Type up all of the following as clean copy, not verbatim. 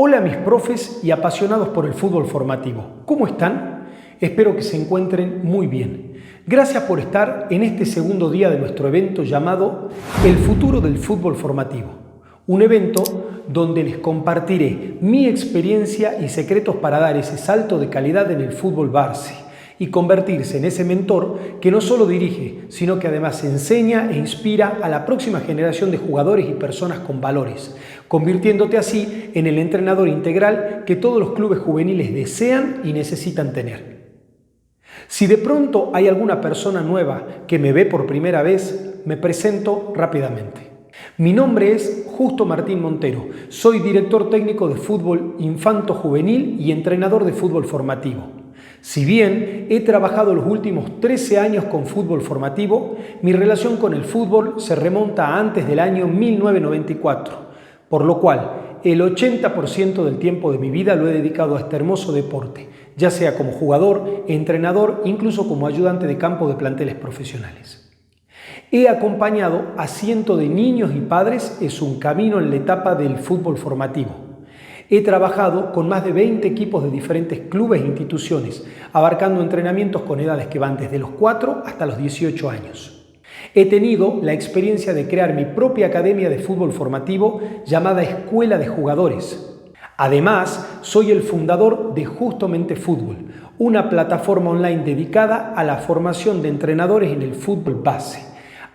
Hola mis profes y apasionados por el fútbol formativo. ¿Cómo están? Espero que se encuentren muy bien. Gracias por estar en este segundo día de nuestro evento llamado El futuro del fútbol formativo. Un evento donde les compartiré mi experiencia y secretos para dar ese salto de calidad en el fútbol base y convertirse en ese mentor que no solo dirige, sino que además enseña e inspira a la próxima generación de jugadores y personas con valores, convirtiéndote así en el entrenador integral que todos los clubes juveniles desean y necesitan tener. Si de pronto hay alguna persona nueva que me ve por primera vez, me presento rápidamente. Mi nombre es Justo Martín Montero, soy director técnico de fútbol infanto-juvenil y entrenador de fútbol formativo. Si bien he trabajado los últimos 13 años con fútbol formativo, mi relación con el fútbol se remonta a antes del año 1994, por lo cual el 80% del tiempo de mi vida lo he dedicado a este hermoso deporte, ya sea como jugador, entrenador, incluso como ayudante de campo de planteles profesionales. He acompañado a cientos de niños y padres en su camino en la etapa del fútbol formativo. He trabajado con más de 20 equipos de diferentes clubes e instituciones, abarcando entrenamientos con edades que van desde los 4 hasta los 18 años. He tenido la experiencia de crear mi propia academia de fútbol formativo llamada Escuela de Jugadores. Además, soy el fundador de Justamente Fútbol, una plataforma online dedicada a la formación de entrenadores en el fútbol base.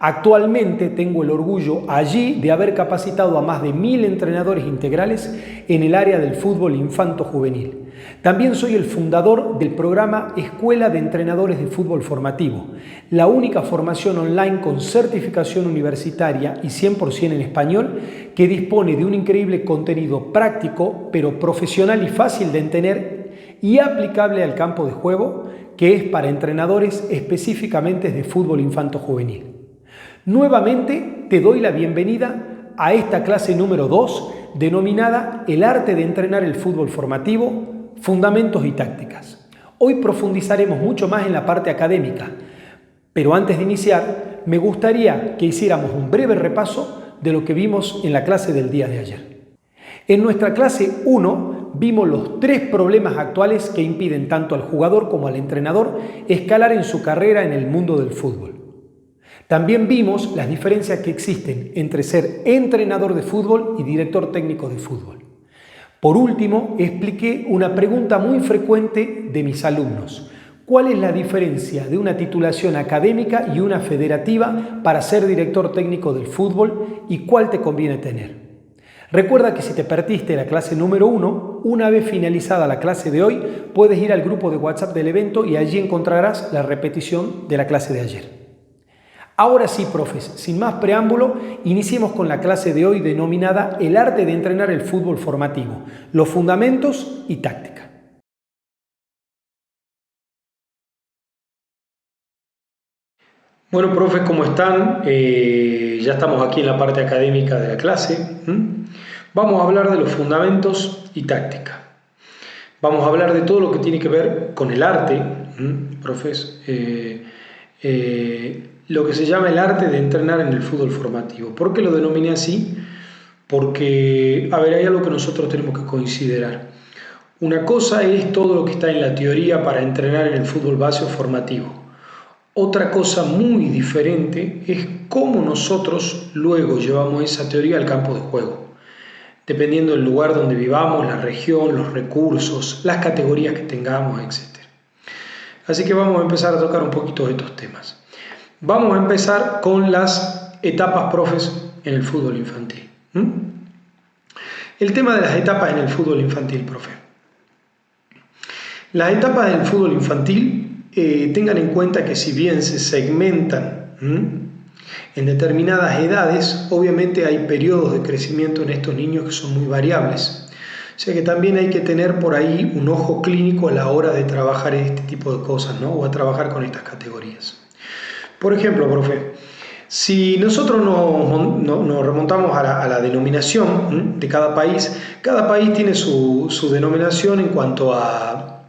Actualmente tengo el orgullo allí de haber capacitado a más de 1000 entrenadores integrales en el área del fútbol infanto-juvenil. También soy el fundador del programa Escuela de Entrenadores de Fútbol Formativo, la única formación online con certificación universitaria y 100% en español que dispone de un increíble contenido práctico, pero profesional y fácil de entender y aplicable al campo de juego, que es para entrenadores específicamente de fútbol infanto-juvenil. Nuevamente te doy la bienvenida a esta clase número 2 denominada El arte de entrenar el fútbol formativo, fundamentos y tácticas. Hoy profundizaremos mucho más en la parte académica, pero antes de iniciar me gustaría que hiciéramos un breve repaso de lo que vimos en la clase del día de ayer. En nuestra clase 1 vimos los 3 problemas actuales que impiden tanto al jugador como al entrenador escalar en su carrera en el mundo del fútbol. También vimos las diferencias que existen entre ser entrenador de fútbol y director técnico de fútbol. Por último, expliqué una pregunta muy frecuente de mis alumnos. ¿Cuál es la diferencia de una titulación académica y una federativa para ser director técnico del fútbol y cuál te conviene tener? Recuerda que si te perdiste la clase número 1, una vez finalizada la clase de hoy, puedes ir al grupo de WhatsApp del evento y allí encontrarás la repetición de la clase de ayer. Ahora sí, profes, sin más preámbulo, iniciemos con la clase de hoy denominada El arte de entrenar el fútbol formativo, los fundamentos y táctica. Bueno, profes, ¿cómo están? Ya estamos aquí en la parte académica de la clase. Vamos a hablar de los fundamentos y táctica. Vamos a hablar de todo lo que tiene que ver con el arte, profes, lo que se llama el arte de entrenar en el fútbol formativo. ¿Por qué lo denominé así? Porque, hay algo que nosotros tenemos que considerar. Una cosa es todo lo que está en la teoría para entrenar en el fútbol base o formativo. Otra cosa muy diferente es cómo nosotros luego llevamos esa teoría al campo de juego, dependiendo del lugar donde vivamos, la región, los recursos, las categorías que tengamos, etc. Así que vamos a empezar a tocar un poquito de estos temas. Vamos a empezar con las etapas, profes, en el fútbol infantil. El tema de las etapas en el fútbol infantil, profe. Las etapas del fútbol infantil, tengan en cuenta que si bien se segmentan en determinadas edades, obviamente hay periodos de crecimiento en estos niños que son muy variables. O sea que también hay que tener por ahí un ojo clínico a la hora de trabajar este tipo de cosas, ¿no? O a trabajar con estas categorías. Por ejemplo, profe, si nosotros nos remontamos a la denominación de cada país tiene su denominación en cuanto a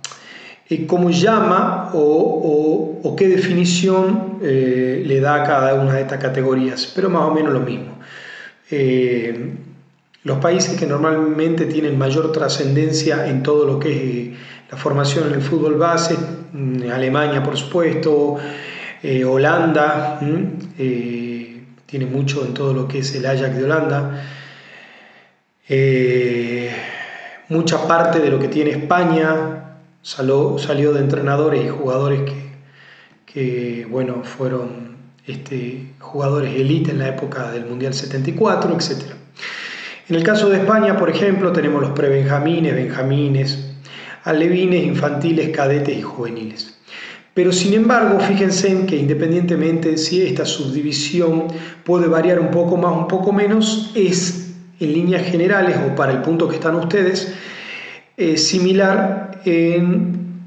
cómo llama o qué definición le da a cada una de estas categorías, pero más o menos lo mismo. los países que normalmente tienen mayor trascendencia en todo lo que es la formación en el fútbol base, Alemania por supuesto, Holanda, tiene mucho en todo lo que es el Ajax de Holanda, mucha parte de lo que tiene España salió de entrenadores y jugadores que bueno, fueron jugadores elite en la época del Mundial 74, etc. En el caso de España, por ejemplo, tenemos los prebenjamines, benjamines, alevines, infantiles, cadetes y juveniles. Pero sin embargo, fíjense en que independientemente si esta subdivisión puede variar un poco más, un poco menos, es en líneas generales o para el punto que están ustedes, similar en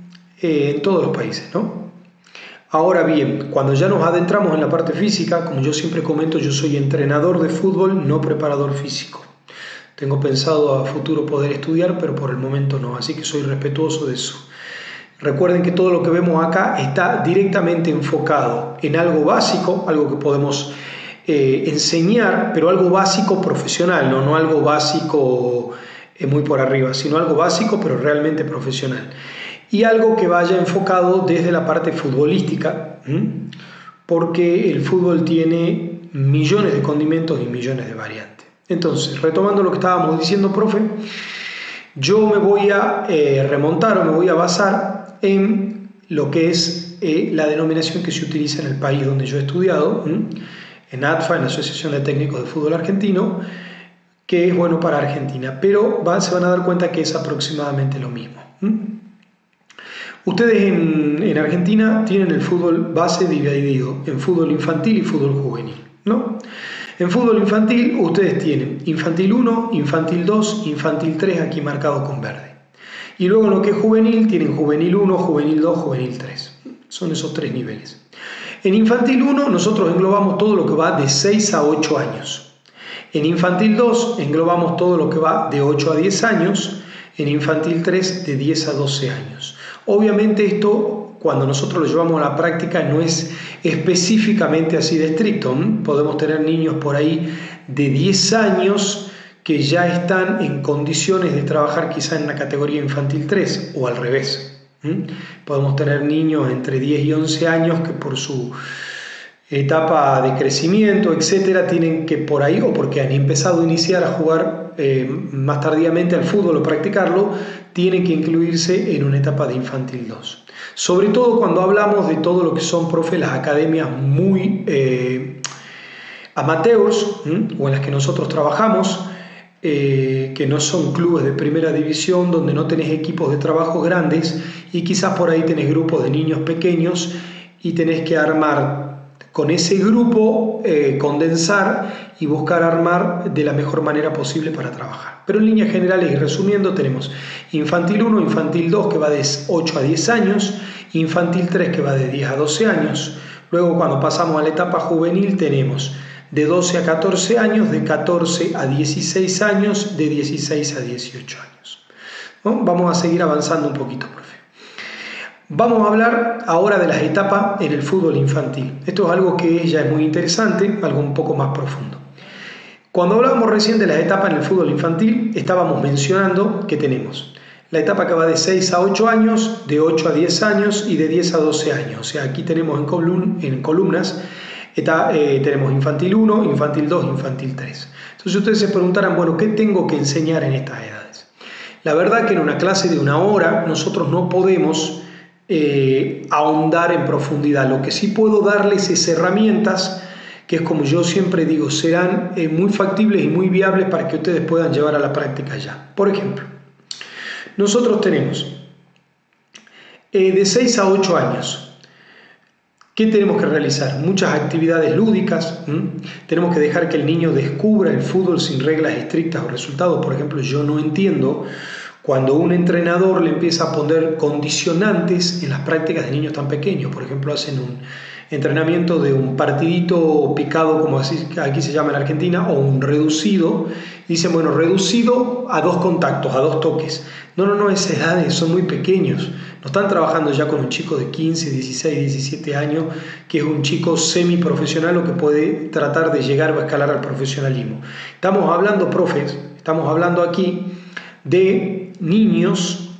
todos los países, ¿no? Ahora bien, cuando ya nos adentramos en la parte física, como yo siempre comento, yo soy entrenador de fútbol, no preparador físico. Tengo pensado a futuro poder estudiar, pero por el momento no, así que soy respetuoso de eso. Recuerden que todo lo que vemos acá está directamente enfocado en algo básico, algo que podemos enseñar, pero algo básico profesional, no algo básico muy por arriba, sino algo básico pero realmente profesional. Y algo que vaya enfocado desde la parte futbolística, porque el fútbol tiene millones de condimentos y millones de variantes. Entonces, retomando lo que estábamos diciendo, profe, yo me voy a remontar o me voy a basar en lo que es la denominación que se utiliza en el país donde yo he estudiado, en ATFA, en la Asociación de Técnicos de Fútbol Argentino, que es bueno para Argentina, pero se van a dar cuenta que es aproximadamente lo mismo. Ustedes en Argentina tienen el fútbol base dividido en fútbol infantil y fútbol juvenil, ¿no? En fútbol infantil ustedes tienen infantil 1, infantil 2, infantil 3 aquí marcado con verde. Y luego en lo que es juvenil tienen juvenil 1, juvenil 2, juvenil 3. Son esos tres niveles. En infantil 1 nosotros englobamos todo lo que va de 6 a 8 años. En infantil 2 englobamos todo lo que va de 8 a 10 años. En infantil 3 de 10 a 12 años. Obviamente esto, cuando nosotros lo llevamos a la práctica, no es específicamente así de estricto. Podemos tener niños por ahí de 10 años que ya están en condiciones de trabajar quizá en la categoría infantil 3 o al revés. Podemos tener niños entre 10 y 11 años que por su etapa de crecimiento, etcétera, tienen que por ahí, o porque han empezado a iniciar a jugar más tardíamente al fútbol o practicarlo, tienen que incluirse en una etapa de infantil 2. Sobre todo cuando hablamos de todo lo que son, profe, las academias muy amateurs, o en las que nosotros trabajamos, que no son clubes de primera división, donde no tenés equipos de trabajo grandes y quizás por ahí tenés grupos de niños pequeños y tenés que armar con ese grupo, condensar y buscar armar de la mejor manera posible para trabajar. Pero en líneas generales y resumiendo, tenemos infantil 1, infantil 2 que va de 8 a 10 años, infantil 3 que va de 10 a 12 años. Luego cuando pasamos a la etapa juvenil tenemos de 12 a 14 años, de 14 a 16 años, de 16 a 18 años. ¿No? Vamos a seguir avanzando un poquito, profe. Vamos a hablar ahora de las etapas en el fútbol infantil. Esto es algo que ya es muy interesante, algo un poco más profundo. Cuando hablábamos recién de las etapas en el fútbol infantil, estábamos mencionando que tenemos la etapa que va de 6 a 8 años, de 8 a 10 años y de 10 a 12 años. O sea, aquí tenemos en columnas, tenemos infantil 1, infantil 2, infantil 3. Entonces ustedes se preguntarán, bueno, ¿qué tengo que enseñar en estas edades? La verdad que en una clase de una hora nosotros no podemos ahondar en profundidad. Lo que sí puedo darles es herramientas que, es como yo siempre digo, serán muy factibles y muy viables para que ustedes puedan llevar a la práctica ya. Por ejemplo, nosotros tenemos de 6 a 8 años. ¿Qué tenemos que realizar? Muchas actividades lúdicas. Tenemos que dejar que el niño descubra el fútbol sin reglas estrictas o resultados. Por ejemplo, yo no entiendo cuando un entrenador le empieza a poner condicionantes en las prácticas de niños tan pequeños. Por ejemplo, hacen un entrenamiento de un partidito picado, como aquí se llama en Argentina, o un reducido. Dicen, bueno, reducido a 2 contactos, a 2 toques. No, esas edades son muy pequeños. No están trabajando ya con un chico de 15, 16, 17 años, que es un chico semiprofesional o que puede tratar de llegar o escalar al profesionalismo. Estamos hablando, profes, Estamos hablando aquí de niños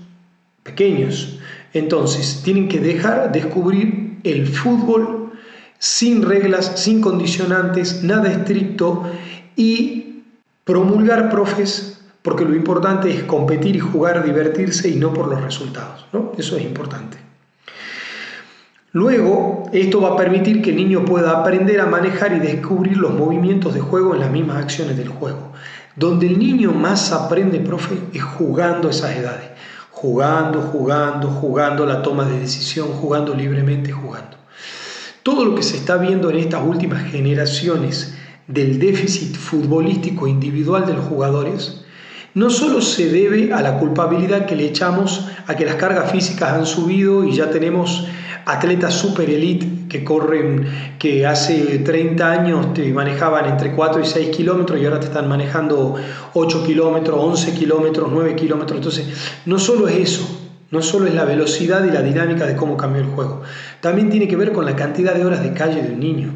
pequeños. Entonces, tienen que descubrir el fútbol sin reglas, sin condicionantes, nada estricto y promulgar, profes, porque lo importante es competir y jugar, divertirse y no por los resultados, ¿no? Eso es importante. Luego, esto va a permitir que el niño pueda aprender a manejar y descubrir los movimientos de juego en las mismas acciones del juego. Donde el niño más aprende, profe, es jugando a esas edades. Jugando la toma de decisión, jugando libremente, jugando. Todo lo que se está viendo en estas últimas generaciones del déficit futbolístico individual de los jugadores no solo se debe a la culpabilidad que le echamos a que las cargas físicas han subido y ya tenemos atletas super elite que corren, que hace 30 años te manejaban entre 4 y 6 kilómetros y ahora te están manejando 8 kilómetros, 11 kilómetros, 9 kilómetros. Entonces, no solo es eso, no solo es la velocidad y la dinámica de cómo cambió el juego, también tiene que ver con la cantidad de horas de calle de un niño.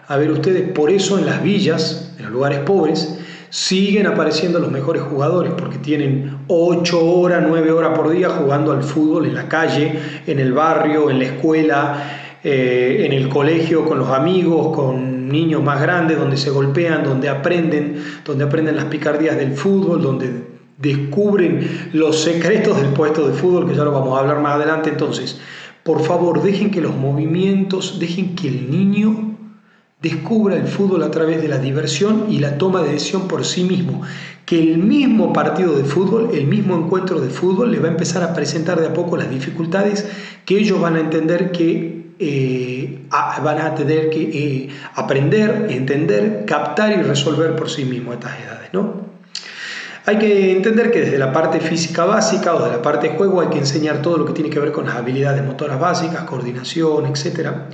A ver ustedes, por eso en las villas, en los lugares pobres, siguen apareciendo los mejores jugadores, porque tienen 8 horas, 9 horas por día jugando al fútbol en la calle, en el barrio, en la escuela, en el colegio, con los amigos, con niños más grandes, donde se golpean, donde aprenden las picardías del fútbol, donde descubren los secretos del puesto de fútbol, que ya lo vamos a hablar más adelante. Entonces, por favor, dejen que los movimientos, dejen que el niño descubra el fútbol a través de la diversión y la toma de decisión por sí mismo, que el mismo partido de fútbol, el mismo encuentro de fútbol le va a empezar a presentar de a poco las dificultades que ellos van a entender que van a tener que aprender, entender, captar y resolver por sí mismos a estas edades, ¿no? Hay que entender que desde la parte física básica o de la parte de juego hay que enseñar todo lo que tiene que ver con las habilidades motoras básicas, coordinación, etcétera.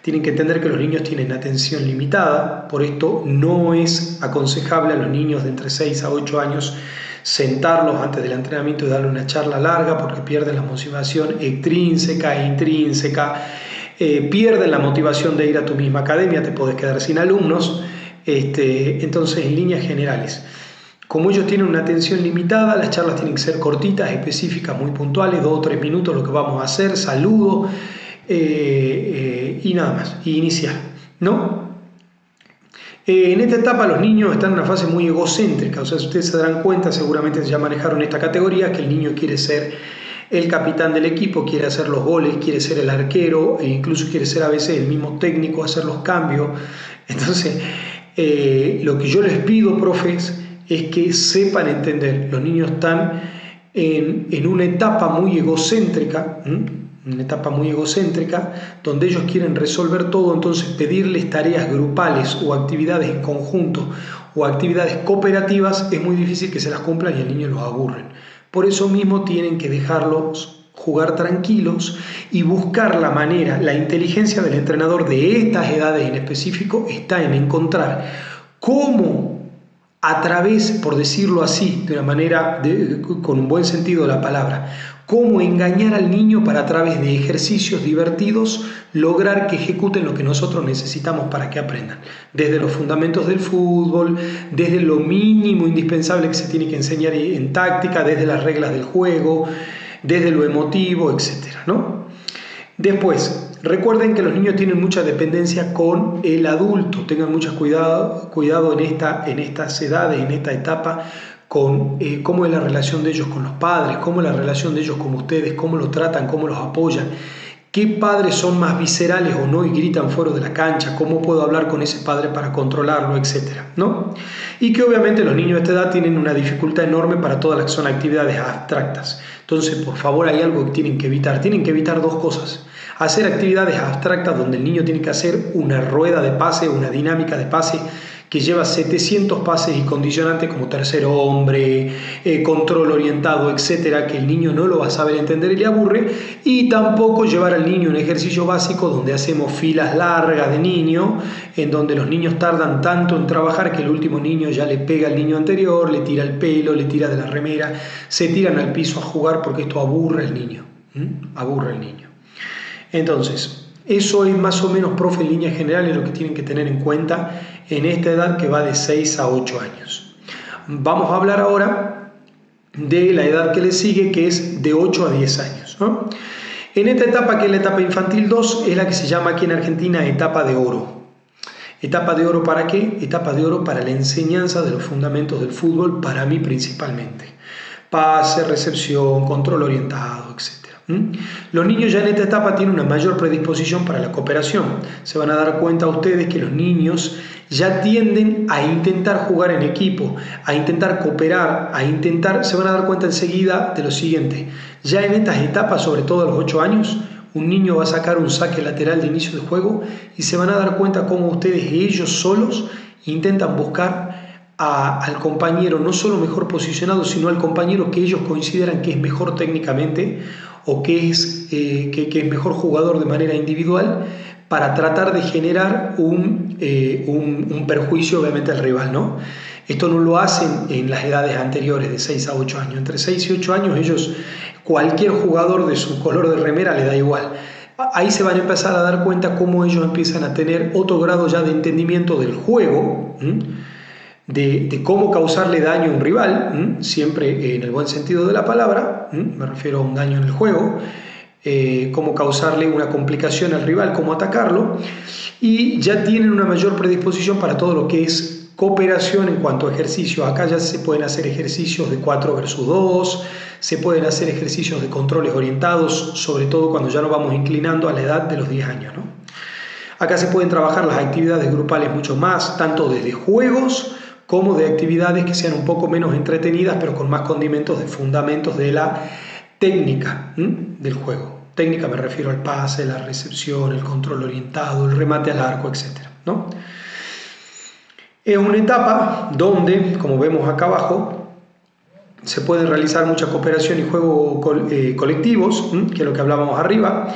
Tienen que entender que los niños tienen atención limitada, por esto no es aconsejable a los niños de entre 6 a 8 años sentarlos antes del entrenamiento y darle una charla larga porque pierden la motivación extrínseca e intrínseca, pierden la motivación de ir a tu misma academia, te podés quedar sin alumnos. Entonces, en líneas generales, como ellos tienen una atención limitada, las charlas tienen que ser cortitas, específicas, muy puntuales, 2 o 3 minutos lo que vamos a hacer, saludo, y nada más, y iniciar, ¿no? En esta etapa los niños están en una fase muy egocéntrica, o sea, si ustedes se darán cuenta, seguramente ya manejaron esta categoría, que el niño quiere ser el capitán del equipo, quiere hacer los goles, quiere ser el arquero, e incluso quiere ser a veces el mismo técnico, hacer los cambios. Entonces, lo que yo les pido, profes, es que sepan entender, los niños están en una etapa muy egocéntrica, donde ellos quieren resolver todo. Entonces pedirles tareas grupales o actividades en conjunto o actividades cooperativas es muy difícil que se las cumplan y el niño los aburren. Por eso mismo tienen que dejarlos jugar tranquilos y buscar la manera. La inteligencia del entrenador de estas edades en específico está en encontrar cómo, a través, por decirlo así, de una manera con un buen sentido de la palabra, cómo engañar al niño para, a través de ejercicios divertidos, lograr que ejecuten lo que nosotros necesitamos para que aprendan. Desde los fundamentos del fútbol, desde lo mínimo indispensable que se tiene que enseñar en táctica, desde las reglas del juego, desde lo emotivo, etc., ¿no? Después, recuerden que los niños tienen mucha dependencia con el adulto. Tengan mucho cuidado en estas edades, en esta etapa, con cómo es la relación de ellos con los padres, cómo es la relación de ellos con ustedes, cómo los tratan, cómo los apoyan, qué padres son más viscerales o no y gritan fuera de la cancha, cómo puedo hablar con ese padre para controlarlo, etcétera, ¿no? Y que obviamente los niños de esta edad tienen una dificultad enorme para todas las que son actividades abstractas. Entonces, por favor, hay algo que tienen que evitar. Tienen que evitar 2 cosas. Hacer actividades abstractas donde el niño tiene que hacer una rueda de pase, una dinámica de pase que lleva 700 pases y condicionantes como tercer hombre, control orientado, etcétera, que el niño no lo va a saber entender y le aburre. Y tampoco llevar al niño un ejercicio básico donde hacemos filas largas de niños, en donde los niños tardan tanto en trabajar que el último niño ya le pega al niño anterior, le tira el pelo, le tira de la remera, se tiran al piso a jugar porque esto aburre al niño. Aburre al niño. Entonces, eso es más o menos, profe, en líneas generales lo que tienen que tener en cuenta en esta edad que va de 6 a 8 años. Vamos a hablar ahora de la edad que le sigue, que es de 8 a 10 años, ¿no? En esta etapa, que es la etapa infantil 2, es la que se llama aquí en Argentina etapa de oro. ¿Etapa de oro para qué? Etapa de oro para la enseñanza de los fundamentos del fútbol, para mí principalmente. Pase, recepción, control orientado, etc. Los niños ya en esta etapa tienen una mayor predisposición para la cooperación. Se van a dar cuenta ustedes que los niños ya tienden a intentar jugar en equipo, a intentar cooperar, se van a dar cuenta enseguida de lo siguiente. Ya en estas etapas, sobre todo a los 8 años, un niño va a sacar un saque lateral de inicio de juego y se van a dar cuenta cómo ustedes, ellos solos, intentan buscar al compañero no solo mejor posicionado, sino al compañero que ellos consideran que es mejor técnicamente o que es mejor jugador de manera individual, para tratar de generar un perjuicio obviamente al rival, ¿no? Esto no lo hacen en las edades anteriores, de 6 a 8 años. Entre 6 y 8 años ellos, cualquier jugador de su color de remera le da igual. Ahí se van a empezar a dar cuenta cómo ellos empiezan a tener otro grado ya de entendimiento del juego, de cómo causarle daño a un rival, siempre en el buen sentido de la palabra, me refiero a un daño en el juego, cómo causarle una complicación al rival, cómo atacarlo, y ya tienen una mayor predisposición para todo lo que es cooperación en cuanto a ejercicios. Acá ya se pueden hacer ejercicios de 4 versus 2, se pueden hacer ejercicios de controles orientados, sobre todo cuando ya nos vamos inclinando a la edad de los 10 años, ¿no? Acá se pueden trabajar las actividades grupales mucho más, tanto desde juegos como de actividades que sean un poco menos entretenidas, pero con más condimentos de fundamentos de la técnica del juego. Técnica me refiero al pase, la recepción, el control orientado, el remate al arco, etc., ¿no? Es una etapa donde, como vemos acá abajo, se pueden realizar mucha cooperación y juegos colectivos, que es lo que hablábamos arriba,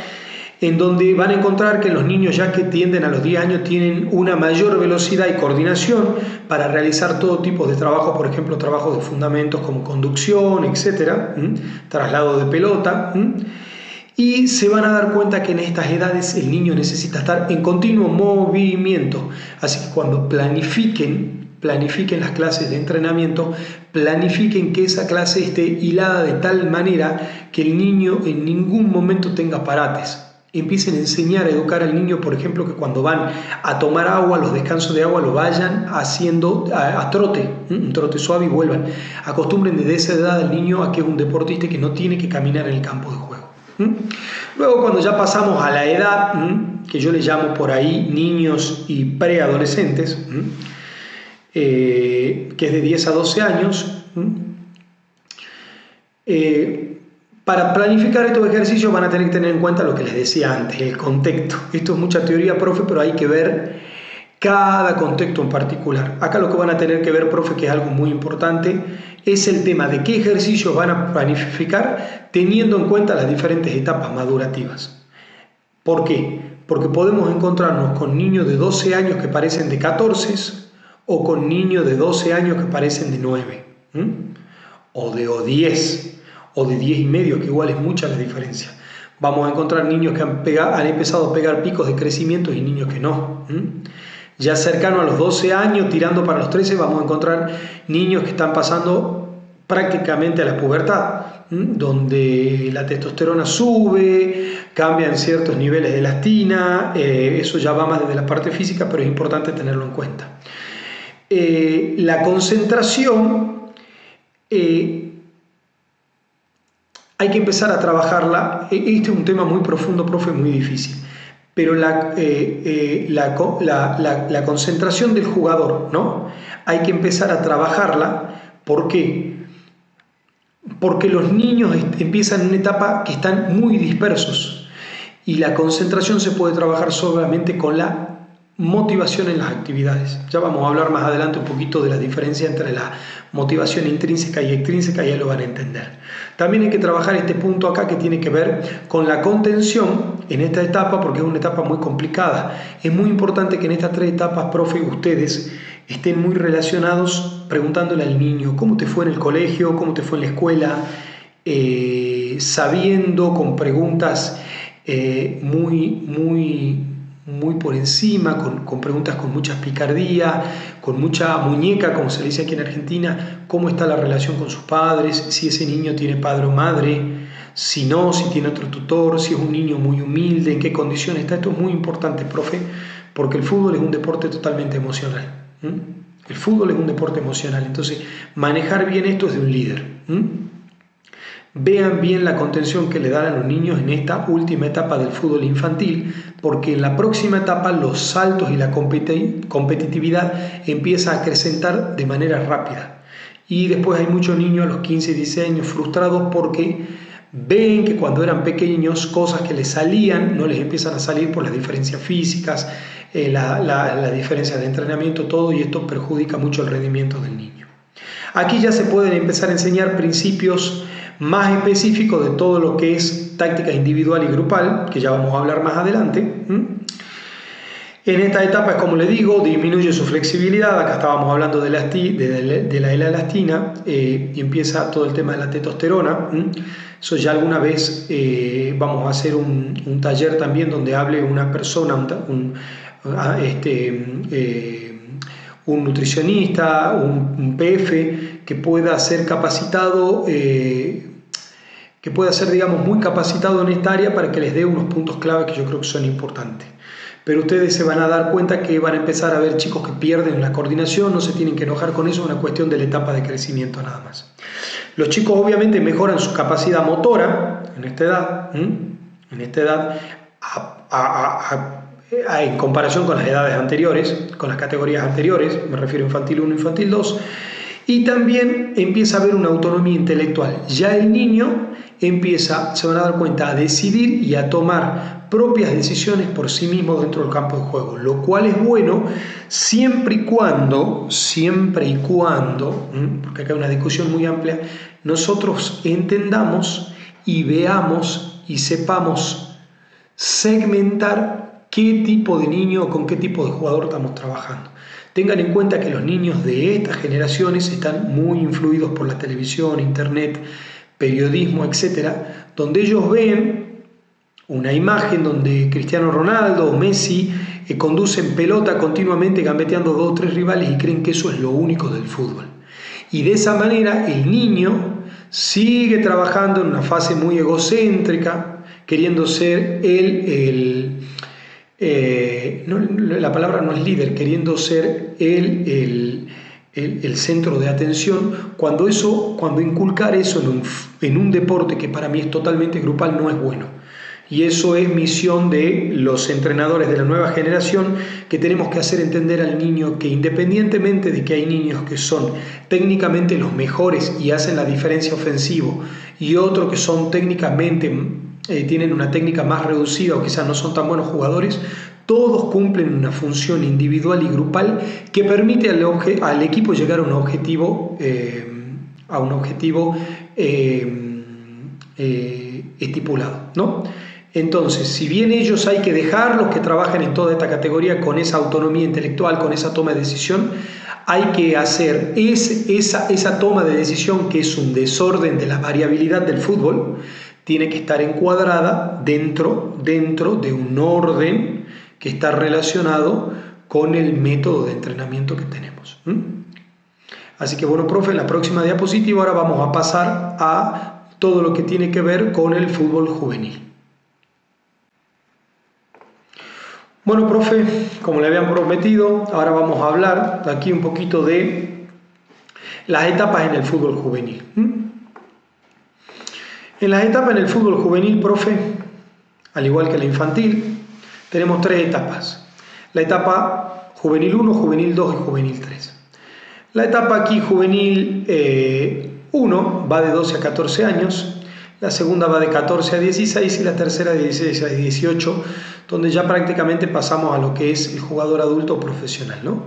en donde van a encontrar que los niños, ya que tienden a los 10 años, tienen una mayor velocidad y coordinación para realizar todo tipo de trabajo, por ejemplo, trabajos de fundamentos como conducción, etcétera, traslado de pelota, y se van a dar cuenta que en estas edades el niño necesita estar en continuo movimiento. Así que cuando planifiquen las clases de entrenamiento, planifiquen que esa clase esté hilada de tal manera que el niño en ningún momento tenga parates. Empiecen a enseñar, a educar al niño, por ejemplo, que cuando van a tomar agua, los descansos de agua lo vayan haciendo a trote, un trote suave, y vuelvan. Acostumbren desde esa edad al niño a que es un deportista que no tiene que caminar en el campo de juego. Luego, cuando ya pasamos a la edad, que yo le llamo por ahí niños y preadolescentes, que es de 10 a 12 años, para planificar estos ejercicios van a tener que tener en cuenta lo que les decía antes, el contexto. Esto es mucha teoría, profe, pero hay que ver cada contexto en particular. Acá lo que van a tener que ver, profe, que es algo muy importante, es el tema de qué ejercicios van a planificar teniendo en cuenta las diferentes etapas madurativas. ¿Por qué? Porque podemos encontrarnos con niños de 12 años que parecen de 14 o con niños de 12 años que parecen de 9, o de 10. O de 10 y medio, que igual es mucha la diferencia. Vamos a encontrar niños que han empezado a pegar picos de crecimiento y niños que no. Ya cercano a los 12 años, tirando para los 13, vamos a encontrar niños que están pasando prácticamente a la pubertad, donde la testosterona sube, cambian ciertos niveles de elastina, eso ya va más desde la parte física, pero es importante tenerlo en cuenta. La concentración hay que empezar a trabajarla. Este es un tema muy profundo, profe, muy difícil. Pero la concentración del jugador, ¿no? Hay que empezar a trabajarla. ¿Por qué? Porque los niños empiezan en una etapa que están muy dispersos. Y la concentración se puede trabajar solamente con la motivación en las actividades. Ya vamos a hablar más adelante un poquito de la diferencia entre la motivación intrínseca y extrínseca, ya lo van a entender. También hay que trabajar este punto acá que tiene que ver con la contención en esta etapa, porque es una etapa muy complicada. Es muy importante que en estas 3 etapas, profe, ustedes estén muy relacionados preguntándole al niño cómo te fue en el colegio, cómo te fue en la escuela, sabiendo con preguntas muy muy por encima, con preguntas con mucha picardía, con mucha muñeca, como se le dice aquí en Argentina, cómo está la relación con sus padres, si ese niño tiene padre o madre, si no, si tiene otro tutor, si es un niño muy humilde, en qué condiciones está. Esto es muy importante, profe, porque el fútbol es un deporte totalmente emocional. El fútbol es un deporte emocional, entonces manejar bien esto es de un líder. Vean bien la contención que le dan a los niños en esta última etapa del fútbol infantil, porque en la próxima etapa los saltos y la competitividad empieza a acrecentar de manera rápida. Y después hay muchos niños a los 15, 16 años frustrados porque ven que cuando eran pequeños cosas que les salían no les empiezan a salir por las diferencias físicas, la diferencia de entrenamiento, todo, y esto perjudica mucho el rendimiento del niño. Aquí ya se pueden empezar a enseñar principios más específicos de todo lo que es táctica individual y grupal, que ya vamos a hablar más adelante. En esta etapa, como le digo, disminuye su flexibilidad. Acá estábamos hablando de la elastina, y empieza todo el tema de la testosterona. Eso ya alguna vez vamos a hacer un taller también donde hable una persona, un nutricionista, un PF que pueda ser capacitado, que pueda ser, digamos, muy capacitado en esta área para que les dé unos puntos clave que yo creo que son importantes. Pero ustedes se van a dar cuenta que van a empezar a ver chicos que pierden la coordinación, no se tienen que enojar con eso, es una cuestión de la etapa de crecimiento nada más. Los chicos obviamente mejoran su capacidad motora en esta edad, en comparación con las edades anteriores, con las categorías anteriores, me refiero a infantil 1, infantil 2, y también empieza a haber una autonomía intelectual. Ya el niño empieza, se van a dar cuenta, a decidir y a tomar propias decisiones por sí mismo dentro del campo de juego, lo cual es bueno siempre y cuando, porque acá hay una discusión muy amplia, nosotros entendamos y veamos y sepamos segmentar qué tipo de niño o con qué tipo de jugador estamos trabajando. Tengan en cuenta que los niños de estas generaciones están muy influidos por la televisión, internet, periodismo, etcétera, donde ellos ven una imagen donde Cristiano Ronaldo o Messi conducen pelota continuamente gambeteando 2 o 3 rivales y creen que eso es lo único del fútbol. Y de esa manera el niño sigue trabajando en una fase muy egocéntrica, queriendo ser la palabra no es líder, queriendo ser el centro de atención, cuando inculcar eso en un deporte que para mí es totalmente grupal no es bueno. Y eso es misión de los entrenadores de la nueva generación, que tenemos que hacer entender al niño que independientemente de que hay niños que son técnicamente los mejores y hacen la diferencia ofensivo, y otros que son técnicamente, tienen una técnica más reducida o quizás no son tan buenos jugadores, todos cumplen una función individual y grupal que permite al equipo llegar a un objetivo, estipulado, ¿no? Entonces, si bien ellos hay que dejarlos que trabajen en toda esta categoría con esa autonomía intelectual, con esa toma de decisión, hay que hacer esa toma de decisión, que es un desorden de la variabilidad del fútbol, tiene que estar encuadrada dentro de un orden que está relacionado con el método de entrenamiento que tenemos. Así que bueno, profe, en la próxima diapositiva ahora vamos a pasar a todo lo que tiene que ver con el fútbol juvenil. Bueno, profe, como le habían prometido, ahora vamos a hablar aquí un poquito de las etapas en el fútbol juvenil. En las etapas en el fútbol juvenil, profe, al igual que la infantil, tenemos 3 etapas. La etapa juvenil 1, juvenil 2 y juvenil 3. La etapa aquí juvenil 1 va de 12 a 14 años, la segunda va de 14 a 16 y la tercera de 16 a 18, donde ya prácticamente pasamos a lo que es el jugador adulto profesional, ¿no?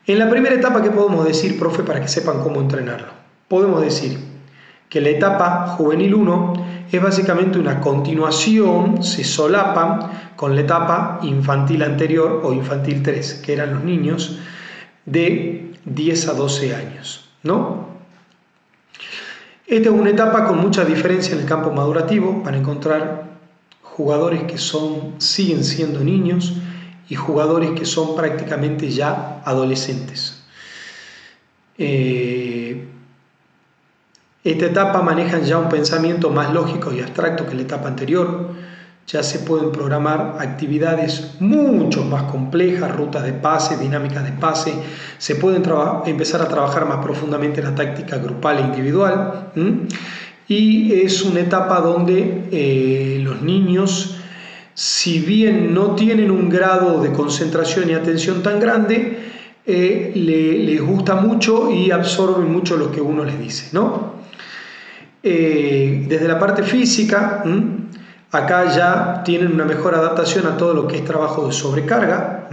En la primera etapa, ¿qué podemos decir, profe, para que sepan cómo entrenarlo? Podemos decir que la etapa juvenil 1 es básicamente una continuación, se solapan con la etapa infantil anterior o infantil 3, que eran los niños de 10 a 12 años, ¿no? Esta es una etapa con mucha diferencia en el campo madurativo. Van a encontrar jugadores que siguen siendo niños y jugadores que son prácticamente ya adolescentes. Esta etapa manejan ya un pensamiento más lógico y abstracto que la etapa anterior. Ya se pueden programar actividades mucho más complejas, rutas de pase, dinámicas de pase. Se pueden empezar a trabajar más profundamente la táctica grupal e individual. Y es una etapa donde los niños, si bien no tienen un grado de concentración y atención tan grande, les gusta mucho y absorben mucho lo que uno les dice, ¿no? Desde la parte física, acá ya tienen una mejor adaptación a todo lo que es trabajo de sobrecarga.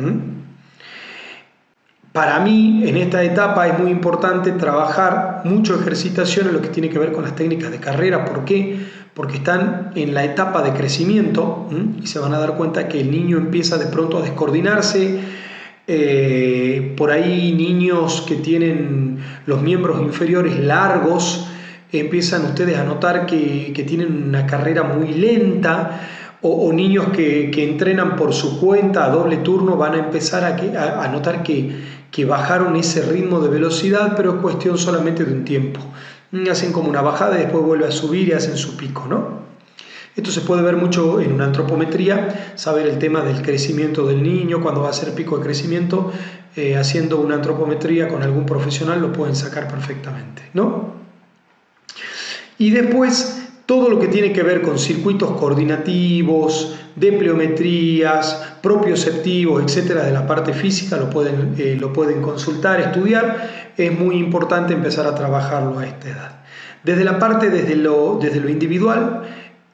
Para mí, en esta etapa es muy importante trabajar mucho ejercitación en lo que tiene que ver con las técnicas de carrera. ¿Por qué? Porque están en la etapa de crecimiento y se van a dar cuenta que el niño empieza de pronto a descoordinarse. Por ahí niños que tienen los miembros inferiores largos, empiezan ustedes a notar que tienen una carrera muy lenta, o niños que entrenan por su cuenta a doble turno van a empezar a notar que bajaron ese ritmo de velocidad, pero es cuestión solamente de un tiempo. Hacen como una bajada y después vuelve a subir y hacen su pico, ¿no? Esto se puede ver mucho en una antropometría, saber el tema del crecimiento del niño, cuando va a hacer pico de crecimiento, haciendo una antropometría con algún profesional lo pueden sacar perfectamente, ¿no? Y después todo lo que tiene que ver con circuitos coordinativos, de pleometrías, propioceptivos, etcétera, de la parte física, lo pueden consultar, estudiar. Es muy importante empezar a trabajarlo a esta edad. Desde lo individual,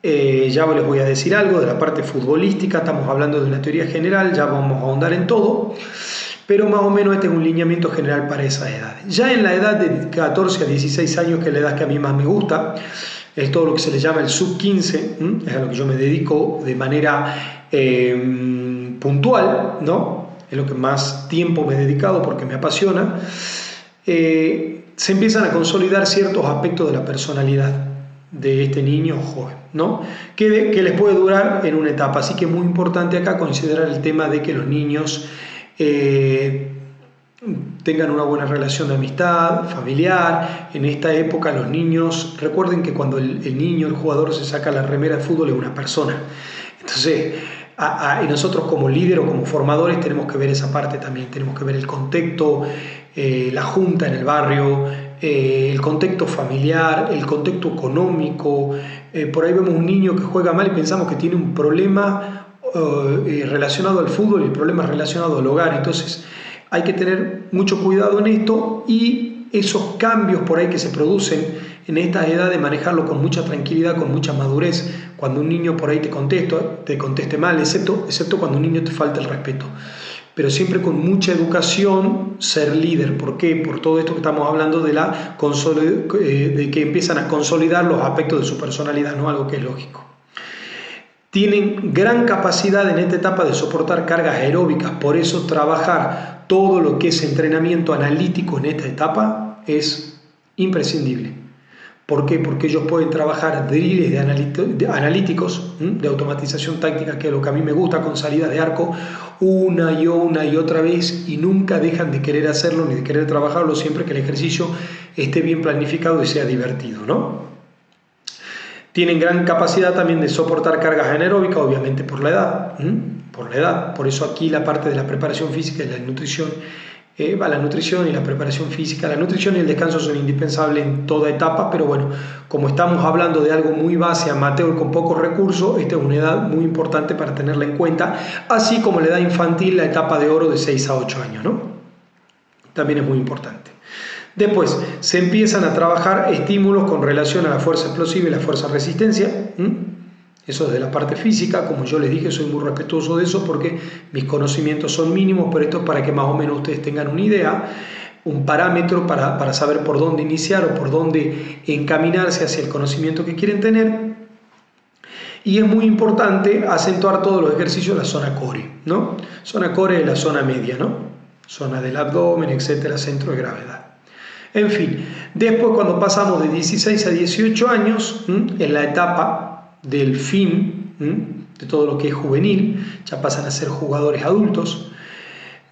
ya les voy a decir algo. De la parte futbolística, estamos hablando de una teoría general, ya vamos a ahondar en todo, pero más o menos este es un lineamiento general para esa edad. Ya en la edad de 14 a 16 años, que es la edad que a mí más me gusta, es todo lo que se le llama el sub-15, es a lo que yo me dedico de manera puntual, ¿no? Es lo que más tiempo me he dedicado porque me apasiona. Se empiezan a consolidar ciertos aspectos de la personalidad de este niño o joven, ¿no? Que les puede durar en una etapa. Así que es muy importante acá considerar el tema de que los niños tengan una buena relación de amistad, familiar. En esta época los niños, recuerden que cuando el niño, el jugador se saca la remera de fútbol es una persona. Entonces, y nosotros como líderes o como formadores tenemos que ver esa parte también, tenemos que ver el contexto, la junta en el barrio, el contexto familiar, el contexto económico. Por ahí vemos un niño que juega mal y pensamos que tiene un problema relacionado al fútbol y el problema es relacionado al hogar. Entonces hay que tener mucho cuidado en esto y esos cambios por ahí que se producen en esta edad de manejarlo con mucha tranquilidad, con mucha madurez. Cuando un niño por ahí te conteste mal, excepto cuando un niño te falta el respeto, pero siempre con mucha educación, ser líder. ¿Por qué? Por todo esto que estamos hablando de que empiezan a consolidar los aspectos de su personalidad, ¿no? Algo que es lógico. Tienen gran capacidad en esta etapa de soportar cargas aeróbicas, por eso trabajar todo lo que es entrenamiento analítico en esta etapa es imprescindible. ¿Por qué? Porque ellos pueden trabajar drills de analíticos, de automatización táctica, que es lo que a mí me gusta, con salidas de arco, una y otra vez, y nunca dejan de querer hacerlo ni de querer trabajarlo, siempre que el ejercicio esté bien planificado y sea divertido, ¿no? Tienen gran capacidad también de soportar cargas anaeróbicas, obviamente por la edad. Por eso aquí la parte de la preparación física y la nutrición, la nutrición y la preparación física. La nutrición y el descanso son indispensables en toda etapa, pero bueno, como estamos hablando de algo muy base, amateur, con pocos recursos, esta es una edad muy importante para tenerla en cuenta, así como la edad infantil, la etapa de oro de 6 a 8 años, ¿no? También es muy importante. Después se empiezan a trabajar estímulos con relación a la fuerza explosiva y la fuerza resistencia. Eso es de la parte física. Como yo les dije, soy muy respetuoso de eso porque mis conocimientos son mínimos, pero esto es para que más o menos ustedes tengan una idea, un parámetro para saber por dónde iniciar o por dónde encaminarse hacia el conocimiento que quieren tener. Y es muy importante acentuar todos los ejercicios de la zona core, ¿no? Zona core es la zona media, ¿no? Zona del abdomen, etcétera, centro de gravedad. En fin, después cuando pasamos de 16 a 18 años, en la etapa del fin, de todo lo que es juvenil, ya pasan a ser jugadores adultos.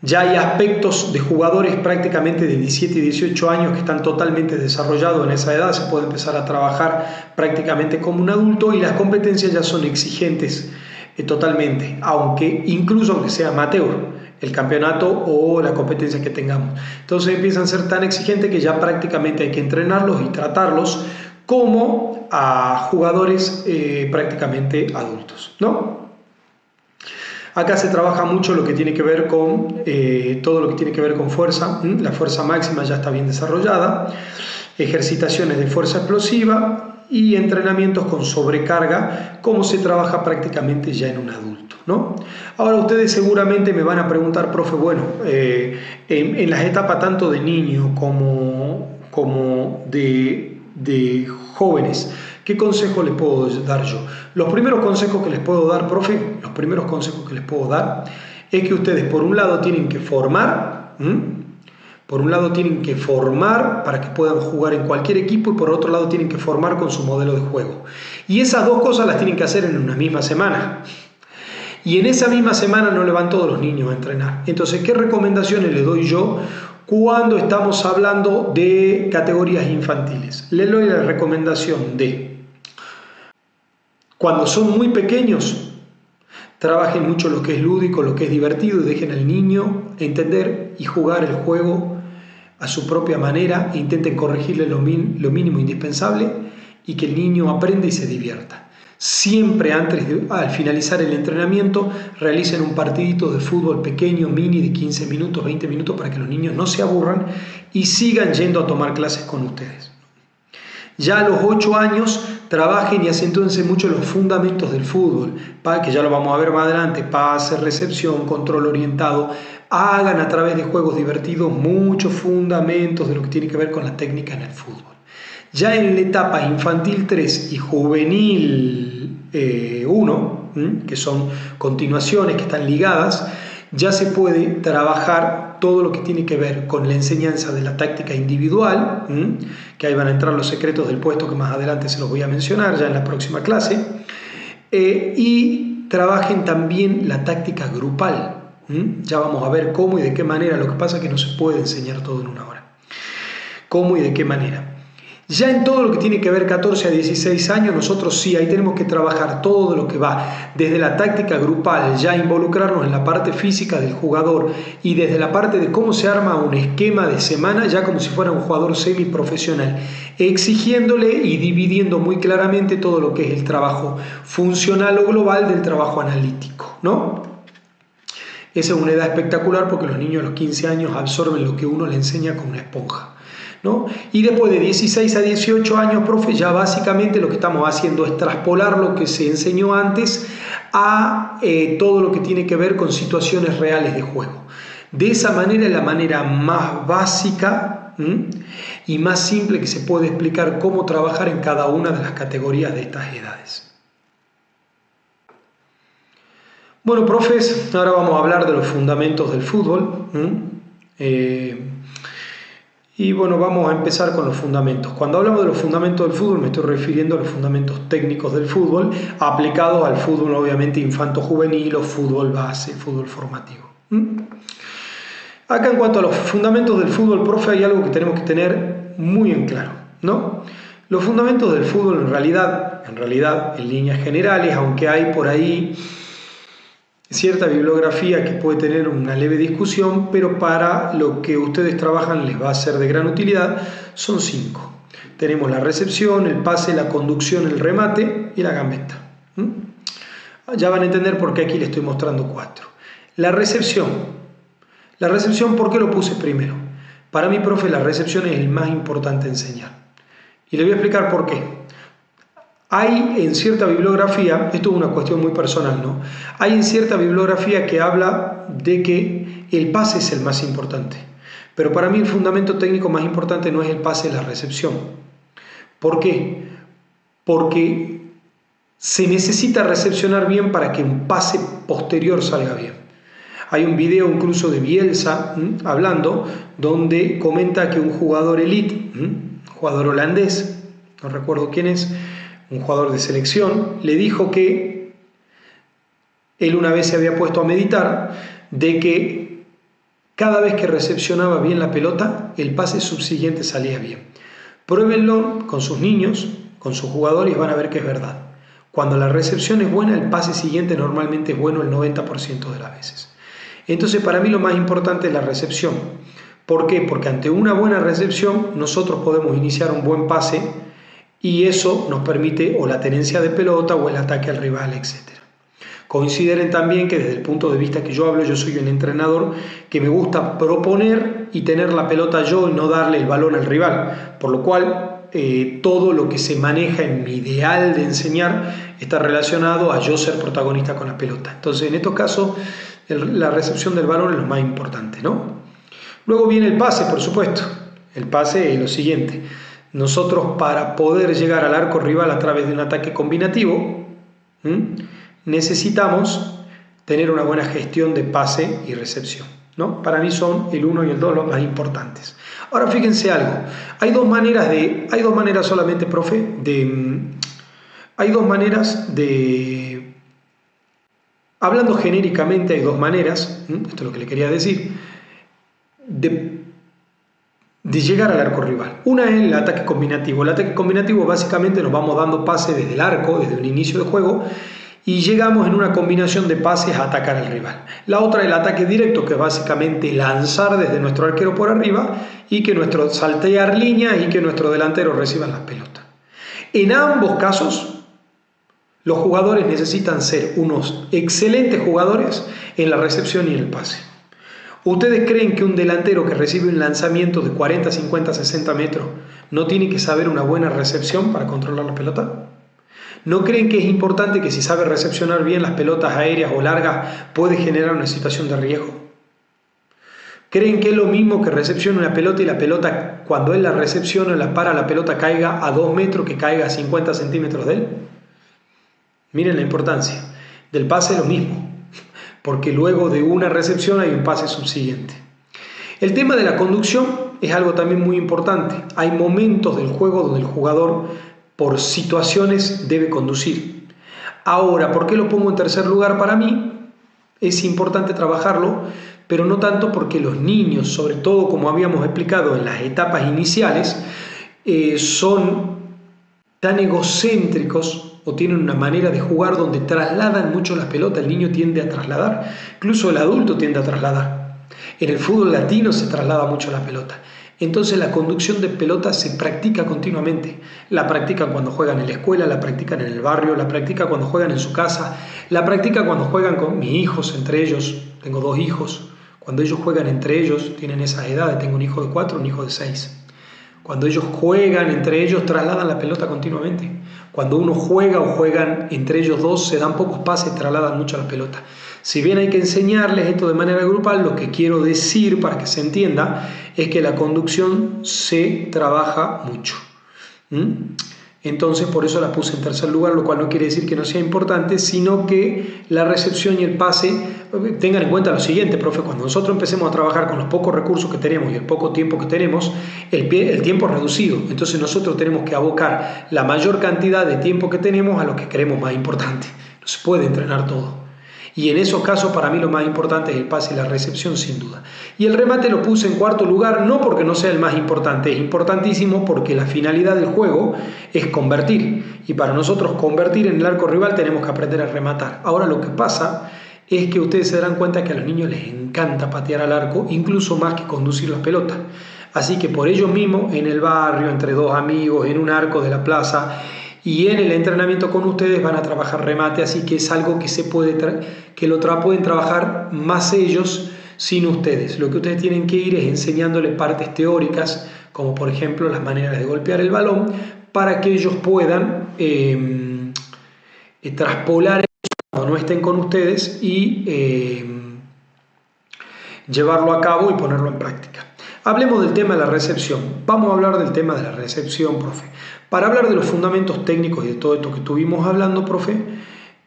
Ya hay aspectos de jugadores prácticamente de 17 y 18 años que están totalmente desarrollados en esa edad, se puede empezar a trabajar prácticamente como un adulto y las competencias ya son exigentes totalmente, incluso aunque sea amateur, el campeonato o la competencia que tengamos. Entonces empiezan a ser tan exigentes que ya prácticamente hay que entrenarlos y tratarlos como a jugadores prácticamente adultos, ¿no? Acá se trabaja mucho lo que tiene que ver con todo lo que tiene que ver con fuerza. La fuerza máxima ya está bien desarrollada, ejercitaciones de fuerza explosiva y entrenamientos con sobrecarga, como se trabaja prácticamente ya en un adulto, ¿no? Ahora ustedes seguramente me van a preguntar, profe, bueno, en las etapas tanto de niño como de jóvenes, ¿qué consejo les puedo dar yo? Los primeros consejos que les puedo dar, profe, es que ustedes por un lado tienen que formar, para que puedan jugar en cualquier equipo y por otro lado tienen que formar con su modelo de juego. Y esas dos cosas las tienen que hacer en una misma semana. Y en esa misma semana no le van todos los niños a entrenar. Entonces, ¿qué recomendaciones les doy yo cuando estamos hablando de categorías infantiles? Les doy la recomendación de, cuando son muy pequeños, trabajen mucho lo que es lúdico, lo que es divertido y dejen al niño entender y jugar el juego a su propia manera e intenten corregirle lo mínimo indispensable y que el niño aprenda y se divierta. Siempre al finalizar el entrenamiento realicen un partidito de fútbol pequeño, mini, de 15 minutos, 20 minutos para que los niños no se aburran y sigan yendo a tomar clases con ustedes. Ya a los 8 años trabajen y acentúense mucho los fundamentos del fútbol, que ya lo vamos a ver más adelante: pase, recepción, control orientado. Hagan a través de juegos divertidos muchos fundamentos de lo que tiene que ver con la técnica en el fútbol. Ya en la etapa infantil 3 y juvenil 1, que son continuaciones que están ligadas, ya se puede trabajar todo lo que tiene que ver con la enseñanza de la táctica individual, que ahí van a entrar los secretos del puesto que más adelante se los voy a mencionar ya en la próxima clase, y trabajen también la táctica grupal. Ya vamos a ver cómo y de qué manera. Lo que pasa es que no se puede enseñar todo en una hora. ¿Cómo y de qué manera? Ya en todo lo que tiene que ver 14 a 16 años, nosotros sí, ahí tenemos que trabajar todo lo que va desde la táctica grupal, ya involucrarnos en la parte física del jugador y desde la parte de cómo se arma un esquema de semana, ya como si fuera un jugador semiprofesional, exigiéndole y dividiendo muy claramente todo lo que es el trabajo funcional o global del trabajo analítico, ¿no? Esa es una edad espectacular porque los niños a los 15 años absorben lo que uno le enseña como una esponja, ¿no? Y después de 16 a 18 años, profe, ya básicamente lo que estamos haciendo es traspolar lo que se enseñó antes a todo lo que tiene que ver con situaciones reales de juego. De esa manera es la manera más básica y más simple que se puede explicar cómo trabajar en cada una de las categorías de estas edades. Bueno, profes, ahora vamos a hablar de los fundamentos del fútbol. Y bueno, vamos a empezar con los fundamentos. Cuando hablamos de los fundamentos del fútbol me estoy refiriendo a los fundamentos técnicos del fútbol aplicados al fútbol obviamente infanto-juvenil o fútbol base, fútbol formativo. Acá en cuanto a los fundamentos del fútbol, profe, hay algo que tenemos que tener muy en claro, ¿no? Los fundamentos del fútbol en realidad, en líneas generales, aunque hay por ahí cierta bibliografía que puede tener una leve discusión, pero para lo que ustedes trabajan les va a ser de gran utilidad, son 5. Tenemos la recepción, el pase, la conducción, el remate y la gambeta. Ya van a entender por qué aquí les estoy mostrando 4. La recepción, ¿por qué lo puse primero? Para mí, profe, la recepción es el más importante a enseñar. Y le voy a explicar por qué. Hay en cierta bibliografía, esto es una cuestión muy personal, ¿no? Hay en cierta bibliografía que habla de que el pase es el más importante. Pero para mí el fundamento técnico más importante no es el pase, es la recepción. ¿Por qué? Porque se necesita recepcionar bien para que un pase posterior salga bien. Hay un video incluso de Bielsa hablando, donde comenta que un jugador elite, un jugador holandés, no recuerdo quién es, un jugador de selección, le dijo que Él una vez se había puesto a meditar de que cada vez que recepcionaba bien la pelota, el pase subsiguiente salía bien. Pruébenlo con sus niños, con sus jugadores y van a ver que es verdad. Cuando la recepción es buena, el pase siguiente normalmente es bueno el 90% de las veces. Entonces, para mí lo más importante es la recepción. ¿Por qué? Porque ante una buena recepción nosotros podemos iniciar un buen pase y eso nos permite o la tenencia de pelota o el ataque al rival, etc. Consideren también que desde el punto de vista que yo hablo, yo soy un entrenador que me gusta proponer y tener la pelota yo y no darle el balón al rival, por lo cual todo lo que se maneja en mi ideal de enseñar está relacionado a yo ser protagonista con la pelota. Entonces, en estos casos, la recepción del balón es lo más importante, ¿no? Luego viene el pase, por supuesto. El pase es lo siguiente. Nosotros, para poder llegar al arco rival a través de un ataque combinativo, necesitamos tener una buena gestión de pase y recepción, ¿no? Para mí son el 1 y el 2 los más importantes. Ahora fíjense algo, hay dos maneras solamente, profe, hablando genéricamente hay dos maneras, esto es lo que le quería decir, de llegar al arco rival. Una es el ataque combinativo. El ataque combinativo básicamente nos vamos dando pases desde el arco, desde un inicio de juego, y llegamos en una combinación de pases a atacar al rival. La otra es el ataque directo, que es básicamente lanzar desde nuestro arquero por arriba y que nuestro saltear líneas y que nuestro delantero reciba las pelotas. En ambos casos, los jugadores necesitan ser unos excelentes jugadores en la recepción y en el pase. ¿Ustedes creen que un delantero que recibe un lanzamiento de 40, 50, 60 metros no tiene que saber una buena recepción para controlar la pelota? ¿No creen que es importante que si sabe recepcionar bien las pelotas aéreas o largas puede generar una situación de riesgo? ¿Creen que es lo mismo que recepcione una pelota y la pelota, cuando él la recepciona, la para, la pelota caiga a 2 metros que caiga a 50 centímetros de él? Miren la importancia. Del pase es lo mismo, porque luego de una recepción hay un pase subsiguiente. El tema de la conducción es algo también muy importante. Hay momentos del juego donde el jugador por situaciones debe conducir. Ahora, ¿por qué lo pongo en tercer lugar? Para mí es importante trabajarlo, pero no tanto porque los niños, sobre todo como habíamos explicado en las etapas iniciales, son tan egocéntricos o tienen una manera de jugar donde trasladan mucho las pelotas. El niño tiende a trasladar, incluso el adulto tiende a trasladar. En el fútbol latino se traslada mucho la pelota. Entonces la conducción de pelota se practica continuamente. La practican cuando juegan en la escuela, la practican en el barrio, la practican cuando juegan en su casa, la practican cuando juegan con mis hijos, entre ellos. Tengo 2 hijos. Cuando ellos juegan entre ellos, tienen esas edades. Tengo un hijo de 4, un hijo de 6. Cuando ellos juegan entre ellos, trasladan la pelota continuamente. Cuando uno juega o juegan entre ellos dos, se dan pocos pases, trasladan mucho la pelota. Si bien hay que enseñarles esto de manera grupal, lo que quiero decir para que se entienda es que la conducción se trabaja mucho. Entonces, por eso la puse en tercer lugar, lo cual no quiere decir que no sea importante, sino que la recepción y el pase, tengan en cuenta lo siguiente, profe, cuando nosotros empecemos a trabajar con los pocos recursos que tenemos y el poco tiempo que tenemos, el tiempo es reducido. Entonces nosotros tenemos que abocar la mayor cantidad de tiempo que tenemos a lo que creemos más importante. No se puede entrenar todo. Y en esos casos para mí lo más importante es el pase y la recepción, sin duda. Y el remate lo puse en cuarto lugar, no porque no sea el más importante, es importantísimo porque la finalidad del juego es convertir. Y para nosotros convertir en el arco rival tenemos que aprender a rematar. Ahora lo que pasa es que ustedes se darán cuenta que a los niños les encanta patear al arco, incluso más que conducir la pelota. Así que por ello mismo, en el barrio, entre 2 amigos, en un arco de la plaza, y en el entrenamiento con ustedes van a trabajar remate, así que es algo que se puede pueden trabajar más ellos sin ustedes. Lo que ustedes tienen que ir es enseñándoles partes teóricas, como por ejemplo las maneras de golpear el balón, para que ellos puedan traspolar eso cuando no estén con ustedes y llevarlo a cabo y ponerlo en práctica. Hablemos del tema de la recepción. Vamos a hablar del tema de la recepción, profe. Para hablar de los fundamentos técnicos y de todo esto que estuvimos hablando, profe,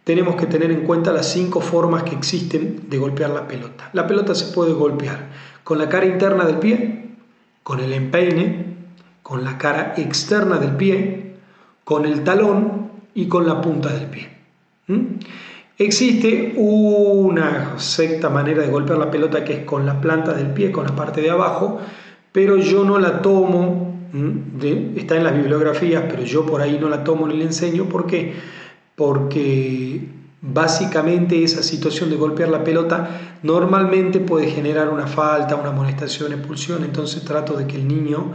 tenemos que tener en cuenta las 5 formas que existen de golpear la pelota. La pelota se puede golpear con la cara interna del pie, con el empeine, con la cara externa del pie, con el talón y con la punta del pie. Existe una exacta manera de golpear la pelota que es con la planta del pie, con la parte de abajo, pero yo no la tomo, está en las bibliografías, pero yo por ahí no la tomo ni la enseño. ¿Por qué? Porque básicamente esa situación de golpear la pelota normalmente puede generar una falta, una amonestación, expulsión. Entonces trato de que el niño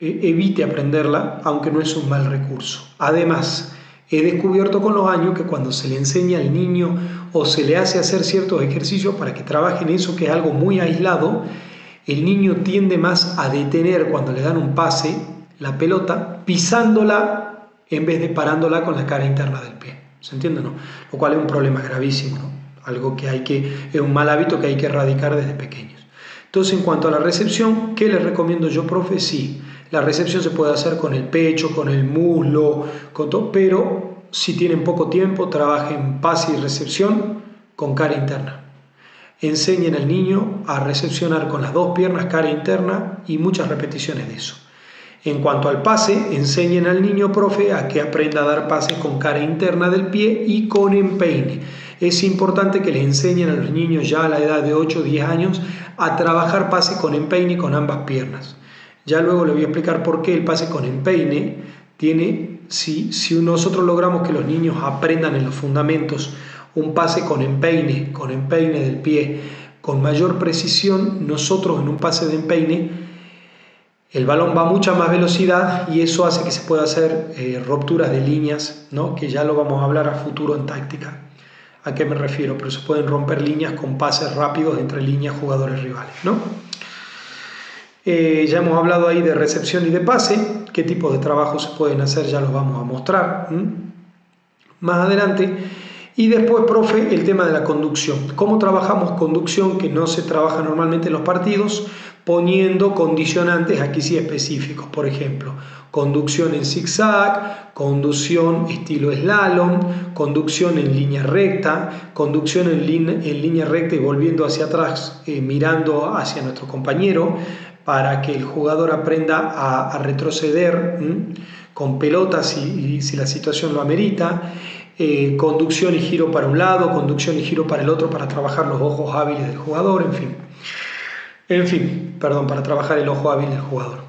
evite aprenderla, aunque no es un mal recurso. Además, he descubierto con los años que cuando se le enseña al niño o se le hace hacer ciertos ejercicios para que trabaje en eso, que es algo muy aislado, el niño tiende más a detener cuando le dan un pase la pelota pisándola en vez de parándola con la cara interna del pie. ¿Se entiende, no? Lo cual es un problema gravísimo, ¿no? Algo que es un mal hábito que hay que erradicar desde pequeños. Entonces, en cuanto a la recepción, ¿qué les recomiendo yo, profe? Sí, la recepción se puede hacer con el pecho, con el muslo, con todo, pero si tienen poco tiempo, trabajen pase y recepción con cara interna. Enseñen al niño a recepcionar con las dos piernas, cara interna, y muchas repeticiones de eso. En cuanto al pase, enseñen al niño, profe, a que aprenda a dar pases con cara interna del pie y con empeine. Es importante que les enseñen a los niños ya a la edad de 8 o 10 años a trabajar pase con empeine con ambas piernas. Ya luego les voy a explicar por qué el pase con empeine tiene, si nosotros logramos que los niños aprendan en los fundamentos un pase con empeine del pie con mayor precisión, nosotros en un pase de empeine el balón va a mucha más velocidad y eso hace que se pueda hacer rupturas de líneas, ¿no? Que ya lo vamos a hablar a futuro en táctica. ¿A qué me refiero? Pero se pueden romper líneas con pases rápidos entre líneas jugadores rivales, ¿no? Ya hemos hablado ahí de recepción y de pase. ¿Qué tipo de trabajo se pueden hacer? Ya los vamos a mostrar más adelante. Y después, profe, el tema de la conducción. ¿Cómo trabajamos conducción que no se trabaja normalmente en los partidos? Poniendo condicionantes aquí sí específicos. Por ejemplo, conducción en zigzag, conducción estilo slalom, conducción en línea recta, conducción en línea recta y volviendo hacia atrás, mirando hacia nuestro compañero, para que el jugador aprenda a retroceder con pelotas si la situación lo amerita. Conducción y giro para un lado, conducción y giro para el otro para trabajar los ojos hábiles del jugador, para trabajar el ojo hábil del jugador.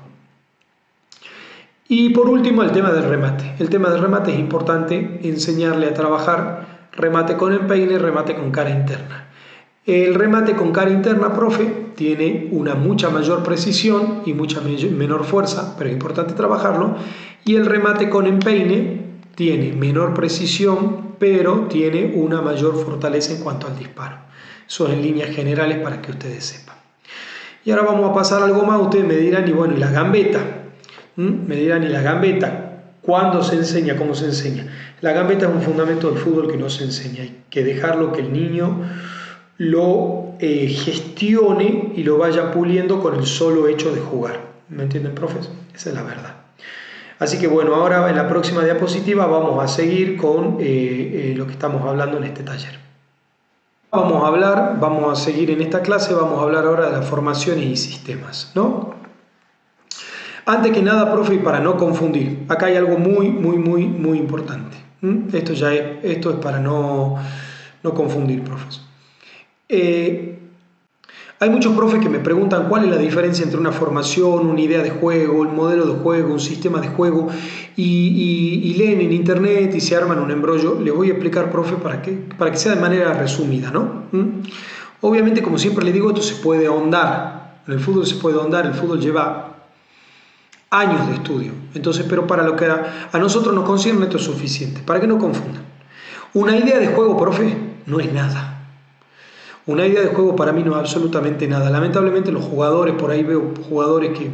Y por último, el tema del remate. El tema del remate es importante enseñarle a trabajar remate con empeine, remate con cara interna. El remate con cara interna, profe, tiene una mucha mayor precisión y mucha menor fuerza, pero es importante trabajarlo. Y el remate con empeine tiene menor precisión, pero tiene una mayor fortaleza en cuanto al disparo. Eso es en líneas generales para que ustedes sepan. Y ahora vamos a pasar a algo más. Ustedes me dirán, y bueno, ¿y la gambeta? Me dirán, ¿y la gambeta? ¿Cuándo se enseña? ¿Cómo se enseña? La gambeta es un fundamento del fútbol que no se enseña. Hay que dejarlo que el niño lo gestione y lo vaya puliendo con el solo hecho de jugar. ¿Me entienden, profes? Esa es la verdad. Así que bueno, ahora en la próxima diapositiva vamos a seguir con lo que estamos hablando en este taller. Vamos a seguir en esta clase, vamos a hablar ahora de las formaciones y sistemas, ¿no? Antes que nada, profe, y para no confundir, acá hay algo muy importante. Esto es para no confundir, profes. Hay muchos profes que me preguntan cuál es la diferencia entre una formación, una idea de juego, un modelo de juego, un sistema de juego y leen en internet y se arman un embrollo. Les voy a explicar, profe, para que sea de manera resumida, ¿no? Obviamente, como siempre les digo, esto se puede ahondar. En el fútbol se puede ahondar, el fútbol lleva años de estudio. Entonces, pero para lo que a nosotros nos concierne esto es suficiente, para que no confundan. Una idea de juego, profe, no es nada. Una idea de juego para mí no es absolutamente nada. Lamentablemente los jugadores, por ahí veo jugadores que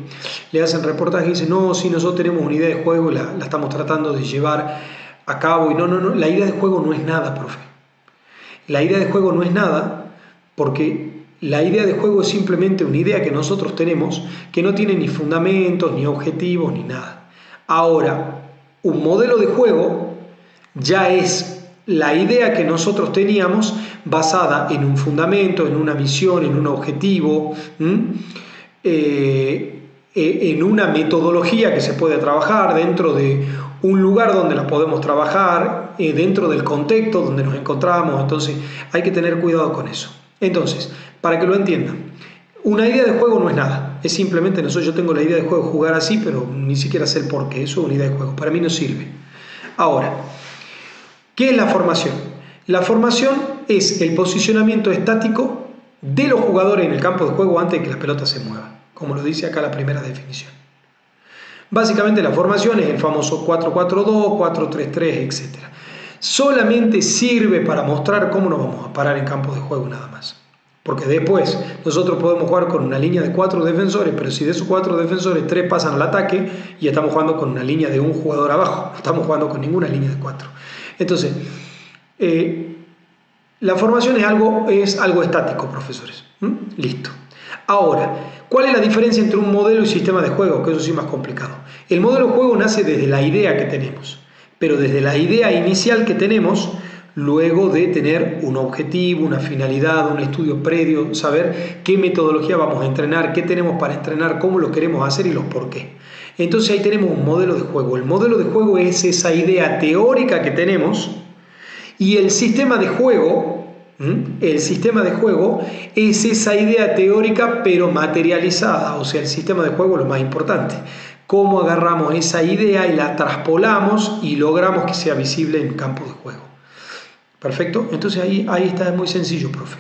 le hacen reportajes y dicen, no, sí, nosotros tenemos una idea de juego y la estamos tratando de llevar a cabo. Y no, la idea de juego no es nada, profe. La idea de juego no es nada porque la idea de juego es simplemente una idea que nosotros tenemos que no tiene ni fundamentos, ni objetivos, ni nada. Ahora, un modelo de juego ya es la idea que nosotros teníamos basada en un fundamento, en una misión, en un objetivo, en una metodología que se puede trabajar dentro de un lugar donde la podemos trabajar, dentro del contexto donde nos encontramos, entonces hay que tener cuidado con eso. Entonces, para que lo entiendan, una idea de juego no es nada, es simplemente, no sé, yo tengo la idea de juego jugar así, pero ni siquiera sé el por qué, eso es una idea de juego, para mí no sirve. Ahora, ¿qué es la formación? La formación es el posicionamiento estático de los jugadores en el campo de juego antes de que la pelota se mueva, como lo dice acá la primera definición. Básicamente la formación es el famoso 4-4-2, 4-3-3, etc. Solamente sirve para mostrar cómo nos vamos a parar en campo de juego nada más. Porque después nosotros podemos jugar con una línea de 4 defensores, pero si de esos 4 defensores 3 pasan al ataque y estamos jugando con una línea de un jugador abajo, no estamos jugando con ninguna línea de 4. Entonces, la formación es algo estático, profesores. Listo. Ahora, ¿cuál es la diferencia entre un modelo y sistema de juego? Que eso sí es más complicado. El modelo de juego nace desde la idea que tenemos, pero desde la idea inicial que tenemos, luego de tener un objetivo, una finalidad, un estudio previo, saber qué metodología vamos a entrenar, qué tenemos para entrenar, cómo lo queremos hacer y los por qué. Entonces ahí tenemos un modelo de juego. El modelo de juego es esa idea teórica que tenemos y el sistema de juego es esa idea teórica pero materializada, o sea, el sistema de juego es lo más importante. Cómo agarramos esa idea y la traspolamos y logramos que sea visible en campo de juego. ¿Perfecto? Entonces ahí está muy sencillo, profe.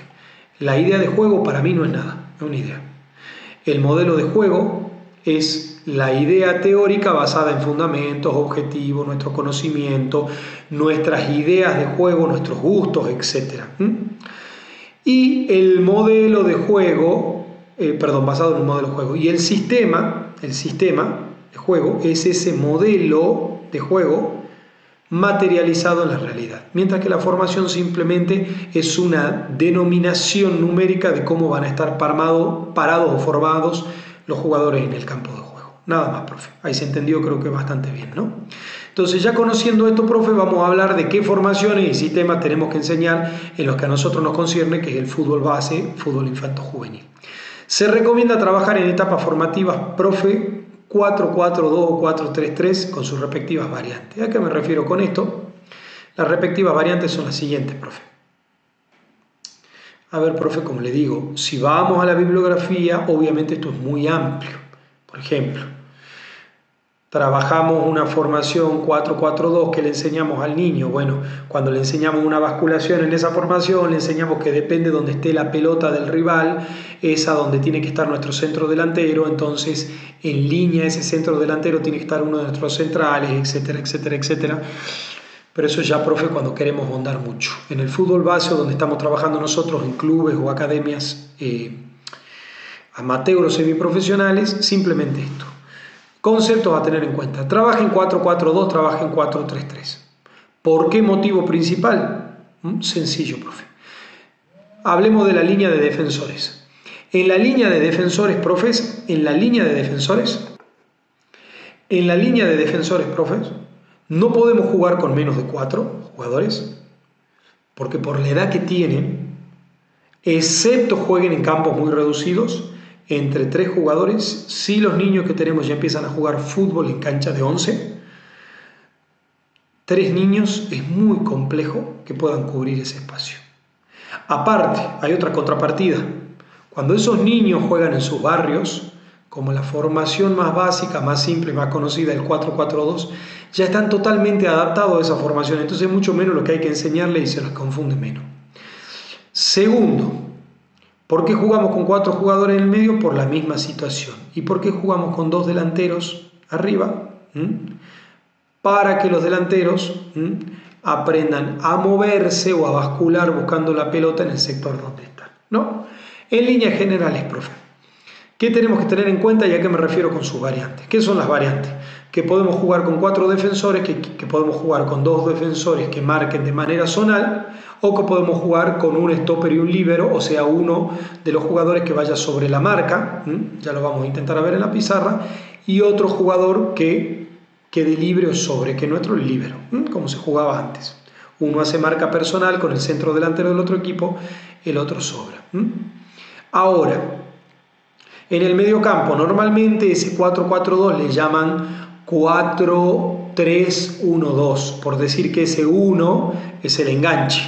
La idea de juego para mí no es nada, es una idea. El modelo de juego es la idea teórica basada en fundamentos, objetivos, nuestro conocimiento, nuestras ideas de juego, nuestros gustos, etc. Y el modelo de juego, basado en un modelo de juego. Y el sistema de juego es ese modelo de juego materializado en la realidad, mientras que la formación simplemente es una denominación numérica de cómo van a estar parados o formados los jugadores en el campo de juego. Nada más, profe. Ahí se entendió, creo que bastante bien, ¿no? Entonces, ya conociendo esto, profe, vamos a hablar de qué formaciones y sistemas tenemos que enseñar en los que a nosotros nos concierne, que es el fútbol base, fútbol infanto-juvenil. Se recomienda trabajar en etapas formativas, profe, 4-4-2 o 4-3-3 con sus respectivas variantes. ¿A qué me refiero con esto? Las respectivas variantes son las siguientes, profe. A ver, profe, como le digo, si vamos a la bibliografía, obviamente esto es muy amplio. Por ejemplo, trabajamos una formación 4-4-2 que le enseñamos al niño. Bueno, cuando le enseñamos una basculación en esa formación, le enseñamos que depende de donde esté la pelota del rival, es a donde tiene que estar nuestro centro delantero, entonces en línea ese centro delantero tiene que estar uno de nuestros centrales, etcétera, etcétera, etcétera. Pero eso ya, profe, cuando queremos ahondar mucho. En el fútbol base, donde estamos trabajando nosotros en clubes o academias amateur o semiprofesionales, simplemente esto. Conceptos a tener en cuenta. Trabaja en 4-4-2, trabaja en 4-3-3. ¿Por qué motivo principal? Sencillo, profe. Hablemos de la línea de defensores. En la línea de defensores, profes, profes, no podemos jugar con menos de 4 jugadores, porque por la edad que tienen, excepto jueguen en campos muy reducidos, entre 3 jugadores, si los niños que tenemos ya empiezan a jugar fútbol en cancha de 11, 3 niños es muy complejo que puedan cubrir ese espacio. Aparte, hay otra contrapartida. Cuando esos niños juegan en sus barrios, como la formación más básica, más simple, más conocida, el 4-4-2, ya están totalmente adaptados a esa formación, entonces es mucho menos lo que hay que enseñarles y se los confunde menos. Segundo, ¿por qué jugamos con 4 jugadores en el medio? Por la misma situación. ¿Y por qué jugamos con 2 delanteros arriba? Para que los delanteros aprendan a moverse o a bascular buscando la pelota en el sector donde están, ¿no? En líneas generales, profe, ¿qué tenemos que tener en cuenta y a qué me refiero con sus variantes? ¿Qué son las variantes? Que podemos jugar con 4 defensores, que podemos jugar con 2 defensores que marquen de manera zonal, o que podemos jugar con un stopper y un líbero, o sea, uno de los jugadores que vaya sobre la marca, ya lo vamos a intentar ver en la pizarra, y otro jugador que quede libre o sobre, que nuestro es líbero, como se jugaba antes. Uno hace marca personal con el centro delantero del otro equipo, el otro sobra. Ahora, en el medio campo, normalmente ese 4-4-2 le llaman 4 3-1-2, por decir que ese 1 es el enganche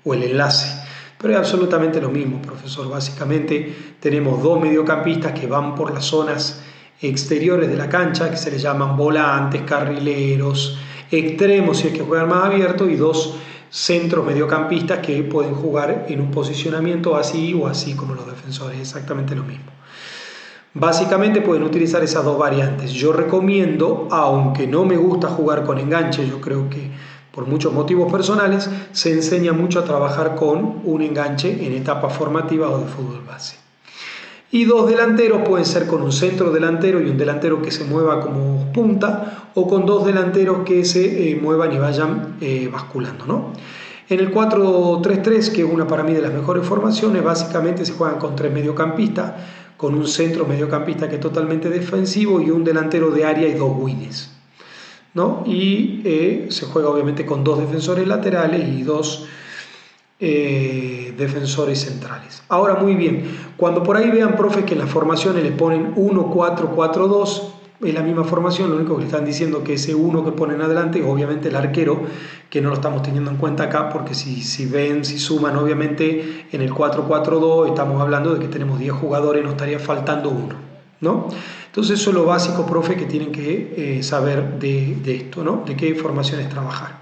o el enlace. Pero es absolutamente lo mismo, profesor. Básicamente tenemos dos mediocampistas que van por las zonas exteriores de la cancha, que se les llaman volantes, carrileros, extremos si es que juegan más abierto, y dos centros mediocampistas que pueden jugar en un posicionamiento así o así como los defensores, exactamente lo mismo. Básicamente pueden utilizar esas dos variantes. Yo recomiendo, aunque no me gusta jugar con enganche, yo creo que por muchos motivos personales se enseña mucho a trabajar con un enganche en etapa formativa o de fútbol base. Y dos delanteros pueden ser con un centro delantero y un delantero que se mueva como punta, o con dos delanteros que se muevan y vayan basculando, ¿no? En el 4-3-3, que es una para mí de las mejores formaciones, básicamente se juegan con tres mediocampistas, con un centro mediocampista que es totalmente defensivo y un delantero de área y dos wings, ¿no? Y se juega obviamente con dos defensores laterales y dos defensores centrales. Ahora, muy bien, cuando por ahí vean, profes, que en las formaciones le ponen 1-4-4-2, es la misma formación, lo único que le están diciendo que ese 1 que ponen adelante es obviamente el arquero, que no lo estamos teniendo en cuenta acá, porque si suman, obviamente en el 4-4-2 estamos hablando de que tenemos 10 jugadores, nos estaría faltando uno, ¿no? Entonces eso es lo básico, profe, que tienen que saber de esto, ¿no? De qué formaciones trabajar.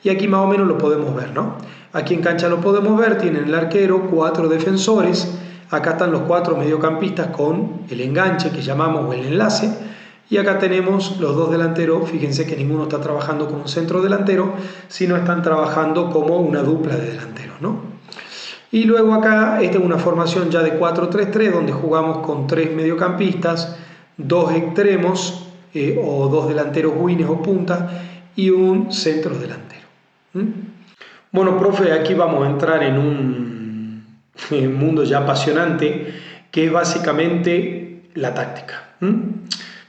Y aquí más o menos lo podemos ver, ¿no? Aquí en cancha lo podemos ver, tienen el arquero, 4 defensores, acá están los 4 mediocampistas con el enganche que llamamos o el enlace, y acá tenemos los dos delanteros. Fíjense que ninguno está trabajando como un centro delantero, sino están trabajando como una dupla de delanteros, ¿no? Y luego acá, esta es una formación ya de 4-3-3, donde jugamos con 3 mediocampistas, 2 extremos o 2 delanteros wings o puntas y un centro delantero. Bueno, profe, aquí vamos a entrar en un mundo ya apasionante, que es básicamente la táctica.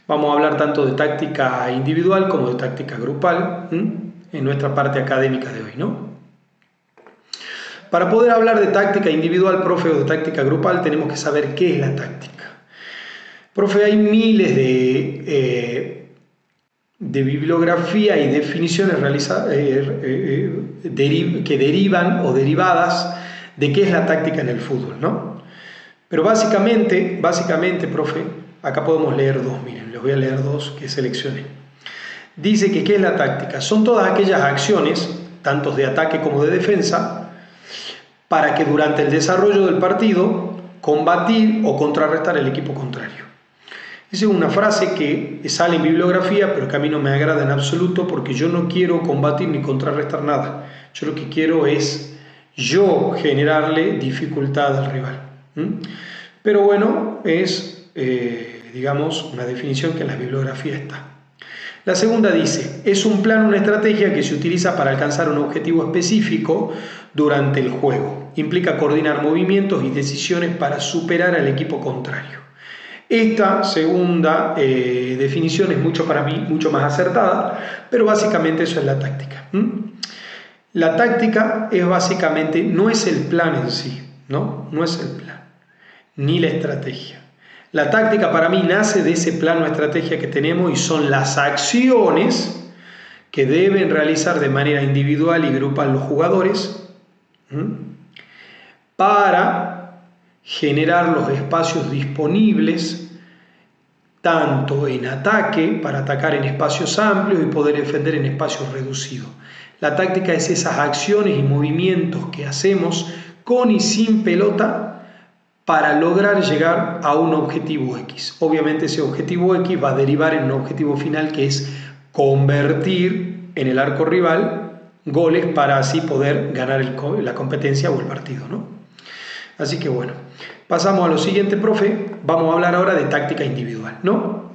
Vamos a hablar tanto de táctica individual como de táctica grupal en nuestra parte académica de hoy, ¿no? Para poder hablar de táctica individual, profe, o de táctica grupal, tenemos que saber qué es la táctica. Profe, hay miles de bibliografía y definiciones que derivan o derivadas de qué es la táctica en el fútbol, ¿no? Pero básicamente, profe, acá podemos leer dos, miren, les voy a leer dos que seleccioné. Dice que ¿qué es la táctica? Son todas aquellas acciones, tanto de ataque como de defensa, para que durante el desarrollo del partido combatir o contrarrestar el equipo contrario. Esa es una frase que sale en bibliografía, pero que a mí no me agrada en absoluto, porque yo no quiero combatir ni contrarrestar nada. Yo lo que quiero es generarle dificultad al rival. Pero bueno, es, digamos, una definición que en la bibliografía está. La segunda dice, es un plan, una estrategia que se utiliza para alcanzar un objetivo específico durante el juego. Implica coordinar movimientos y decisiones para superar al equipo contrario. Esta segunda definición es para mí mucho más acertada, pero básicamente eso es la táctica. La táctica es básicamente, no es el plan en sí, ¿no? No es el plan, ni la estrategia. La táctica para mí nace de ese plan o estrategia que tenemos y son las acciones que deben realizar de manera individual y grupal los jugadores para generar los espacios disponibles tanto en ataque, para atacar en espacios amplios y poder defender en espacios reducidos. La táctica es esas acciones y movimientos que hacemos con y sin pelota para lograr llegar a un objetivo X. Obviamente ese objetivo X va a derivar en un objetivo final que es convertir en el arco rival goles para así poder ganar la competencia o el partido, ¿no? Así que bueno, pasamos a lo siguiente, profe. Vamos a hablar ahora de táctica individual, ¿no?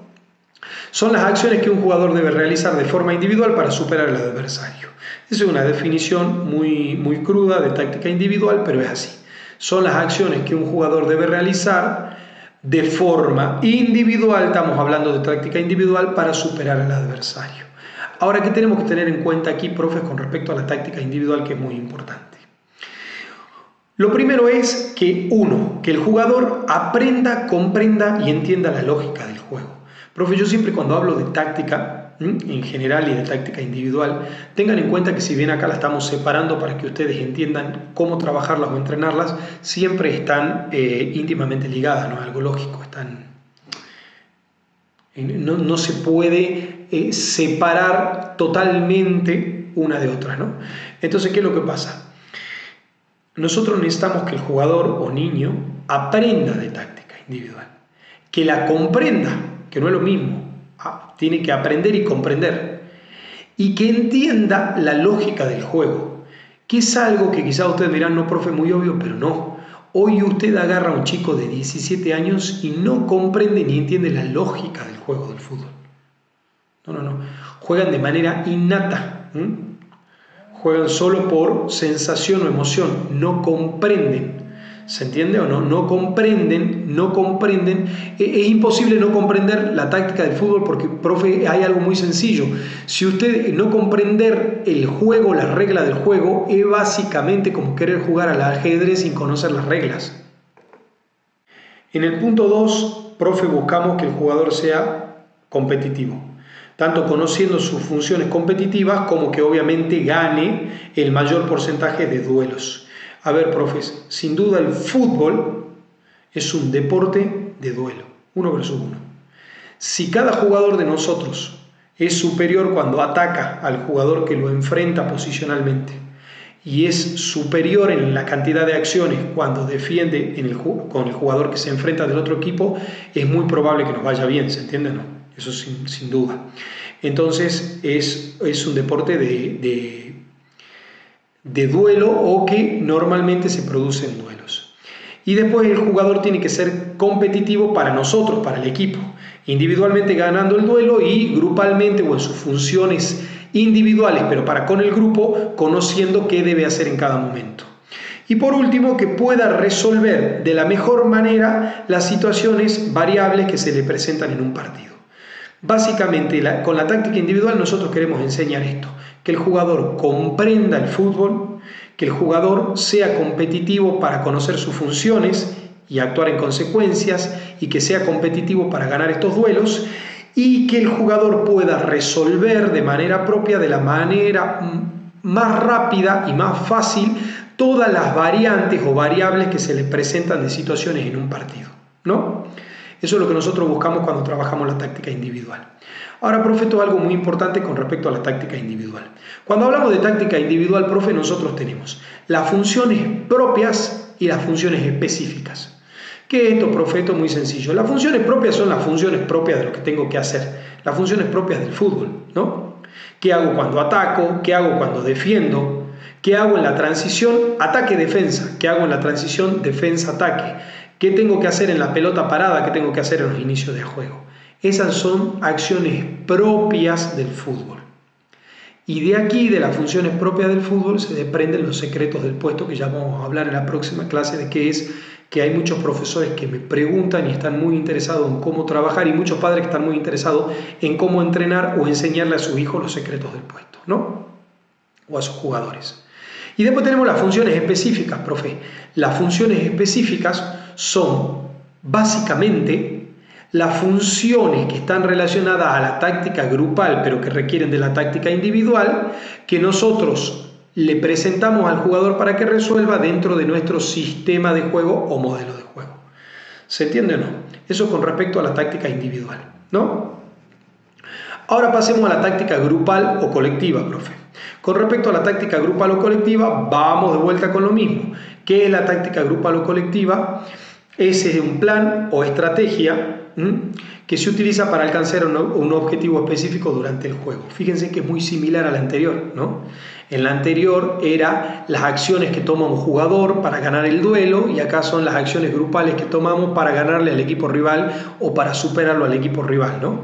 Son las acciones que un jugador debe realizar de forma individual para superar al adversario. Esa es una definición muy cruda de táctica individual, pero es así. Son las acciones que un jugador debe realizar de forma individual, estamos hablando de táctica individual, para superar al adversario. Ahora, ¿qué tenemos que tener en cuenta aquí, profes, con respecto a la táctica individual, que es muy importante? Lo primero es que el jugador aprenda, comprenda y entienda la lógica del juego. Profe, yo siempre cuando hablo de táctica, en general y de táctica individual, tengan en cuenta que si bien acá la estamos separando para que ustedes entiendan cómo trabajarlas o entrenarlas, siempre están íntimamente ligadas, ¿no? Algo lógico, no se puede separar totalmente una de otra, ¿no? Entonces, ¿qué es lo que pasa? Nosotros necesitamos que el jugador o niño aprenda de táctica individual, que la comprenda, que no es lo mismo. Tiene que aprender y comprender, y que entienda la lógica del juego, que es algo que quizás ustedes dirán, no, profe, muy obvio, pero no. Hoy usted agarra a un chico de 17 años y no comprende ni entiende la lógica del juego del fútbol. No. Juegan de manera innata. Juegan solo por sensación o emoción. No comprenden. ¿Se entiende o no? No comprenden. Es imposible no comprender la táctica del fútbol porque, profe, hay algo muy sencillo. Si usted no comprender el juego, las reglas del juego, es básicamente como querer jugar al ajedrez sin conocer las reglas. En el punto 2, profe, buscamos que el jugador sea competitivo, tanto conociendo sus funciones competitivas como que obviamente gane el mayor porcentaje de duelos. A ver, profes, sin duda el fútbol es un deporte de duelo, 1 versus 1. Si cada jugador de nosotros es superior cuando ataca al jugador que lo enfrenta posicionalmente y es superior en la cantidad de acciones cuando defiende con el jugador que se enfrenta del otro equipo, es muy probable que nos vaya bien, ¿se entiende? No, eso sin duda. Entonces es un deporte de duelo o que normalmente se producen duelos. Y después el jugador tiene que ser competitivo para nosotros, para el equipo, individualmente ganando el duelo y grupalmente o en sus funciones individuales, pero para con el grupo, conociendo qué debe hacer en cada momento. Y por último, que pueda resolver de la mejor manera las situaciones variables que se le presentan en un partido. Básicamente, con la táctica individual nosotros queremos enseñar esto, que el jugador comprenda el fútbol, que el jugador sea competitivo para conocer sus funciones y actuar en consecuencias, y que sea competitivo para ganar estos duelos, y que el jugador pueda resolver de manera propia, de la manera más rápida y más fácil, todas las variantes o variables que se le presentan de situaciones en un partido, ¿no? Eso es lo que nosotros buscamos cuando trabajamos la táctica individual. Ahora, profe, esto es algo muy importante con respecto a la táctica individual. Cuando hablamos de táctica individual, profe, nosotros tenemos las funciones propias y las funciones específicas. ¿Qué es esto, profe? Esto es muy sencillo. Las funciones propias son las funciones propias de lo que tengo que hacer, las funciones propias del fútbol, ¿no? ¿Qué hago cuando ataco? ¿Qué hago cuando defiendo? ¿Qué hago en la transición ataque-defensa? ¿Qué hago en la transición defensa-ataque? ¿Qué tengo que hacer en la pelota parada? ¿Qué tengo que hacer en los inicios de juego? Esas son acciones propias del fútbol. Y de aquí, de las funciones propias del fútbol, se desprenden los secretos del puesto, que ya vamos a hablar en la próxima clase de qué es, que hay muchos profesores que me preguntan y están muy interesados en cómo trabajar, y muchos padres que están muy interesados en cómo entrenar o enseñarle a sus hijos los secretos del puesto, ¿no? O a sus jugadores. Y después tenemos las funciones específicas, profe. Las funciones específicas son básicamente las funciones que están relacionadas a la táctica grupal, pero que requieren de la táctica individual, que nosotros le presentamos al jugador para que resuelva dentro de nuestro sistema de juego o modelo de juego. ¿Se entiende o no? Eso con respecto a la táctica individual, ¿no? Ahora pasemos a la táctica grupal o colectiva, profe. Con respecto a la táctica grupal o colectiva, vamos de vuelta con lo mismo. ¿Qué es la táctica grupal o colectiva? Ese es un plan o estrategia que se utiliza para alcanzar un objetivo específico durante el juego. Fíjense que es muy similar a la anterior, ¿no? En la anterior era las acciones que toma un jugador para ganar el duelo, y acá son las acciones grupales que tomamos para ganarle al equipo rival o para superarlo al equipo rival, ¿no?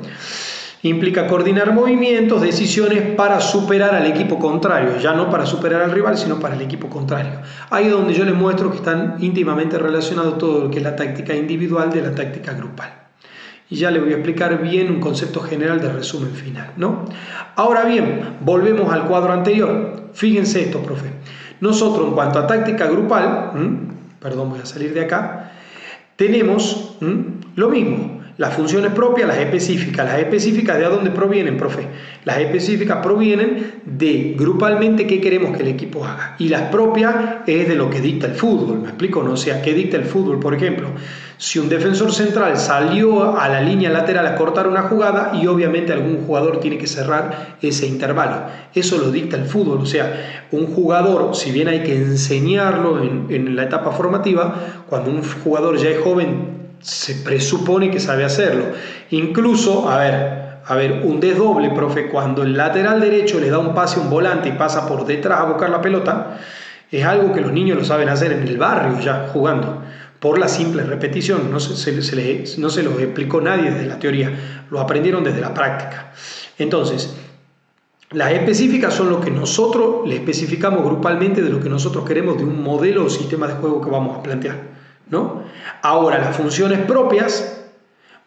Implica coordinar movimientos, decisiones para superar al equipo contrario, ya no para superar al rival, sino para el equipo contrario. Ahí es donde yo les muestro que están íntimamente relacionados todo lo que es la táctica individual de la táctica grupal. Y ya les voy a explicar bien un concepto general de resumen final, ¿no? Ahora bien, volvemos al cuadro anterior. Fíjense esto, profe. Nosotros, en cuanto a táctica grupal, perdón, voy a salir de acá, tenemos lo mismo. las funciones propias, las específicas. Las específicas, ¿de dónde provienen, profe? Las específicas provienen de grupalmente qué queremos que el equipo haga. Y las propias es de lo que dicta el fútbol, ¿me explico? No, o sea, ¿qué dicta el fútbol? Por ejemplo, si un defensor central salió a la línea lateral a cortar una jugada y obviamente algún jugador tiene que cerrar ese intervalo. Eso lo dicta el fútbol. O sea, un jugador, si bien hay que enseñarlo en la etapa formativa, cuando un jugador ya es joven, se presupone que sabe hacerlo. Incluso, a ver, un desdoble, profe, cuando el lateral derecho le da un pase a un volante y pasa por detrás a buscar la pelota, es algo que los niños lo saben hacer en el barrio ya, jugando, por la simple repetición. No se los explicó nadie desde la teoría, lo aprendieron desde la práctica. Entonces, las específicas son lo que nosotros le especificamos grupalmente de lo que nosotros queremos de un modelo o sistema de juego que vamos a plantear, ¿no? Ahora, las funciones propias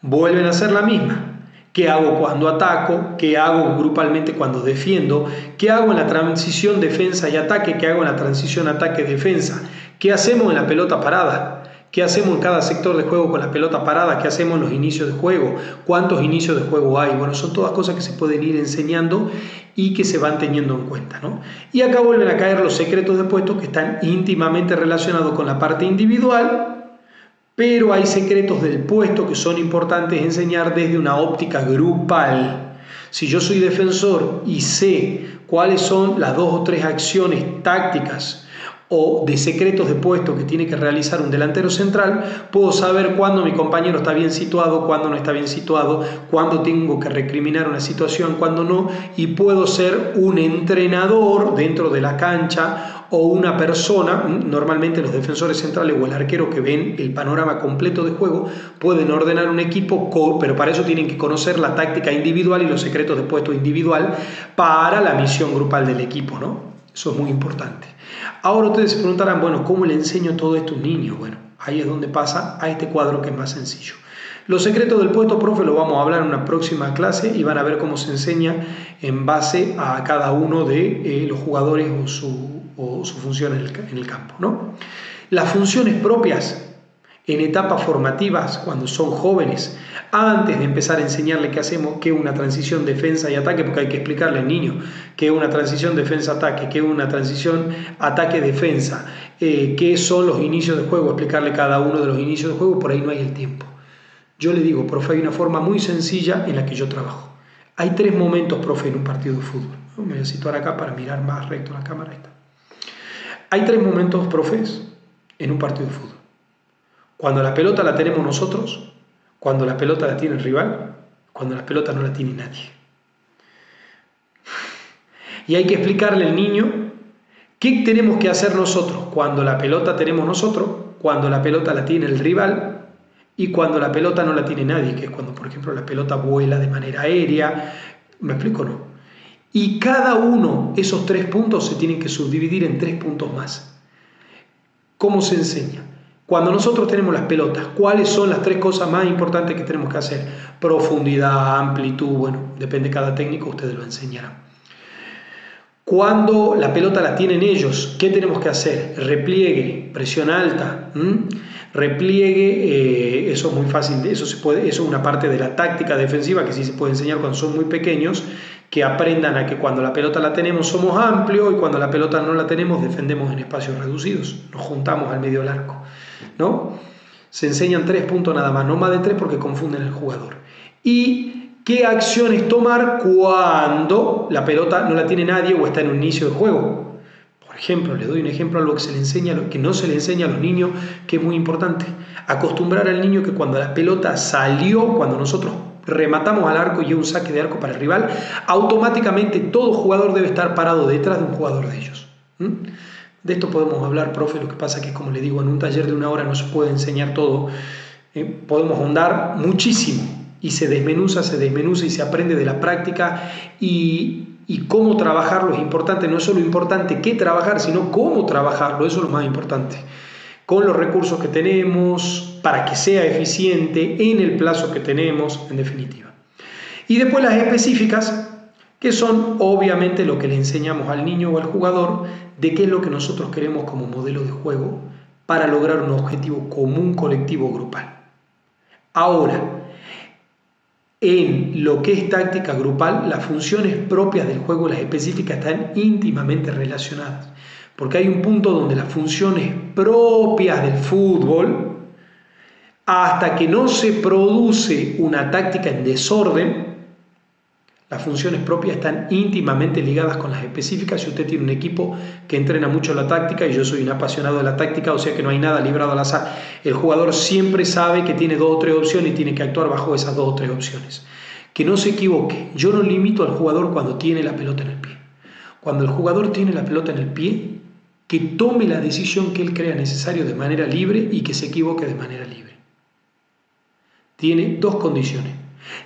vuelven a ser la misma. ¿Qué hago cuando ataco? ¿Qué hago grupalmente cuando defiendo? ¿Qué hago en la transición defensa y ataque? ¿Qué hago en la transición ataque-defensa? ¿Qué hacemos en la pelota parada? ¿Qué hacemos en cada sector de juego con la pelota parada? ¿Qué hacemos en los inicios de juego? ¿Cuántos inicios de juego hay? Bueno, son todas cosas que se pueden ir enseñando y que se van teniendo en cuenta, ¿no? Y acá vuelven a caer los secretos de puesto que están íntimamente relacionados con la parte individual, pero hay secretos del puesto que son importantes enseñar desde una óptica grupal. Si yo soy defensor y sé cuáles son las 2 o 3 acciones tácticas o de secretos de puesto que tiene que realizar un delantero central, puedo saber cuándo mi compañero está bien situado, cuándo no está bien situado, cuándo tengo que recriminar una situación, cuándo no, y puedo ser un entrenador dentro de la cancha o una persona. Normalmente los defensores centrales o el arquero que ven el panorama completo de juego pueden ordenar un equipo, pero para eso tienen que conocer la táctica individual y los secretos de puesto individual para la misión grupal del equipo, ¿no? Eso es muy importante. Ahora ustedes se preguntarán, bueno, ¿cómo le enseño todo esto a un niño? Bueno, ahí es donde pasa a este cuadro que es más sencillo. Los secretos del puesto, profe, lo vamos a hablar en una próxima clase y van a ver cómo se enseña en base a cada uno de los jugadores o su función en el campo, ¿no? Las funciones propias en etapas formativas, cuando son jóvenes, antes de empezar a enseñarle qué hacemos, qué es una transición defensa y ataque, porque hay que explicarle al niño qué es una transición defensa-ataque, qué es una transición ataque-defensa, qué son los inicios de juego, explicarle cada uno de los inicios de juego, por ahí no hay el tiempo. Yo le digo, profe, hay una forma muy sencilla en la que yo trabajo. Hay 3 momentos, profe, en un partido de fútbol. Me voy a situar acá para mirar más recto la cámara. Ahí está. Hay 3 momentos, profes, en un partido de fútbol. Cuando la pelota la tenemos nosotros, cuando la pelota la tiene el rival, cuando la pelota no la tiene nadie. Y hay que explicarle al niño qué tenemos que hacer nosotros cuando la pelota tenemos nosotros, cuando la pelota la tiene el rival y cuando la pelota no la tiene nadie, que es cuando, por ejemplo, la pelota vuela de manera aérea. ¿Me explico o no? Y cada uno, esos 3 puntos, se tienen que subdividir en 3 puntos más. ¿Cómo se enseña? Cuando nosotros tenemos las pelotas, ¿cuáles son las 3 cosas más importantes que tenemos que hacer? Profundidad, amplitud, bueno, depende de cada técnico, ustedes lo enseñarán. Cuando la pelota la tienen ellos, ¿qué tenemos que hacer? Repliegue, presión alta, repliegue, eso es muy fácil, eso es una parte de la táctica defensiva que sí se puede enseñar cuando son muy pequeños, que aprendan a que cuando la pelota la tenemos somos amplios y cuando la pelota no la tenemos defendemos en espacios reducidos, nos juntamos al medio del arco, ¿no? Se enseñan 3 puntos nada más, no más de 3 porque confunden al jugador. Y qué acciones tomar cuando la pelota no la tiene nadie o está en un inicio de juego. Por ejemplo, le doy un ejemplo a lo que se le enseña, lo que no se le enseña a los niños, que es muy importante. Acostumbrar al niño que cuando la pelota salió, cuando nosotros rematamos al arco y es un saque de arco para el rival, automáticamente todo jugador debe estar parado detrás de un jugador de ellos. De esto podemos hablar, profe, lo que pasa es que, como le digo, en un taller de 1 hora no se puede enseñar todo. Podemos ahondar muchísimo y se desmenuza y se aprende de la práctica y cómo trabajarlo es importante. No es solo importante qué trabajar, sino cómo trabajarlo, eso es lo más importante. Con los recursos que tenemos, para que sea eficiente, en el plazo que tenemos, en definitiva. Y después las específicas, que son obviamente lo que le enseñamos al niño o al jugador de qué es lo que nosotros queremos como modelo de juego para lograr un objetivo común, colectivo, grupal. Ahora, en lo que es táctica grupal, las funciones propias del juego, las específicas, están íntimamente relacionadas. Porque hay un punto donde las funciones propias del fútbol, hasta que no se produce una táctica en desorden, las funciones propias están íntimamente ligadas con las específicas. Si usted tiene un equipo que entrena mucho la táctica, y yo soy un apasionado de la táctica, o sea que no hay nada librado al azar, el jugador siempre sabe que tiene 2 o 3 opciones y tiene que actuar bajo esas 2 o 3 opciones. Que no se equivoque, yo no limito al jugador cuando tiene la pelota en el pie. Cuando el jugador tiene la pelota en el pie, que tome la decisión que él crea necesario de manera libre y que se equivoque de manera libre. Tiene 2 condiciones.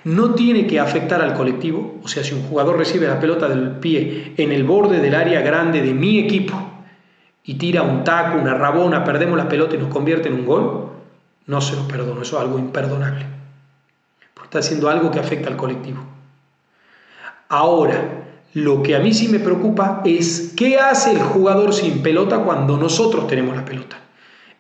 No tiene que afectar al colectivo, o sea, si un jugador recibe la pelota del pie en el borde del área grande de mi equipo y tira un taco, una rabona, perdemos la pelota y nos convierte en un gol, no se lo perdono, eso es algo imperdonable, porque está haciendo algo que afecta al colectivo. Ahora, lo que a mí sí me preocupa es qué hace el jugador sin pelota cuando nosotros tenemos la pelota.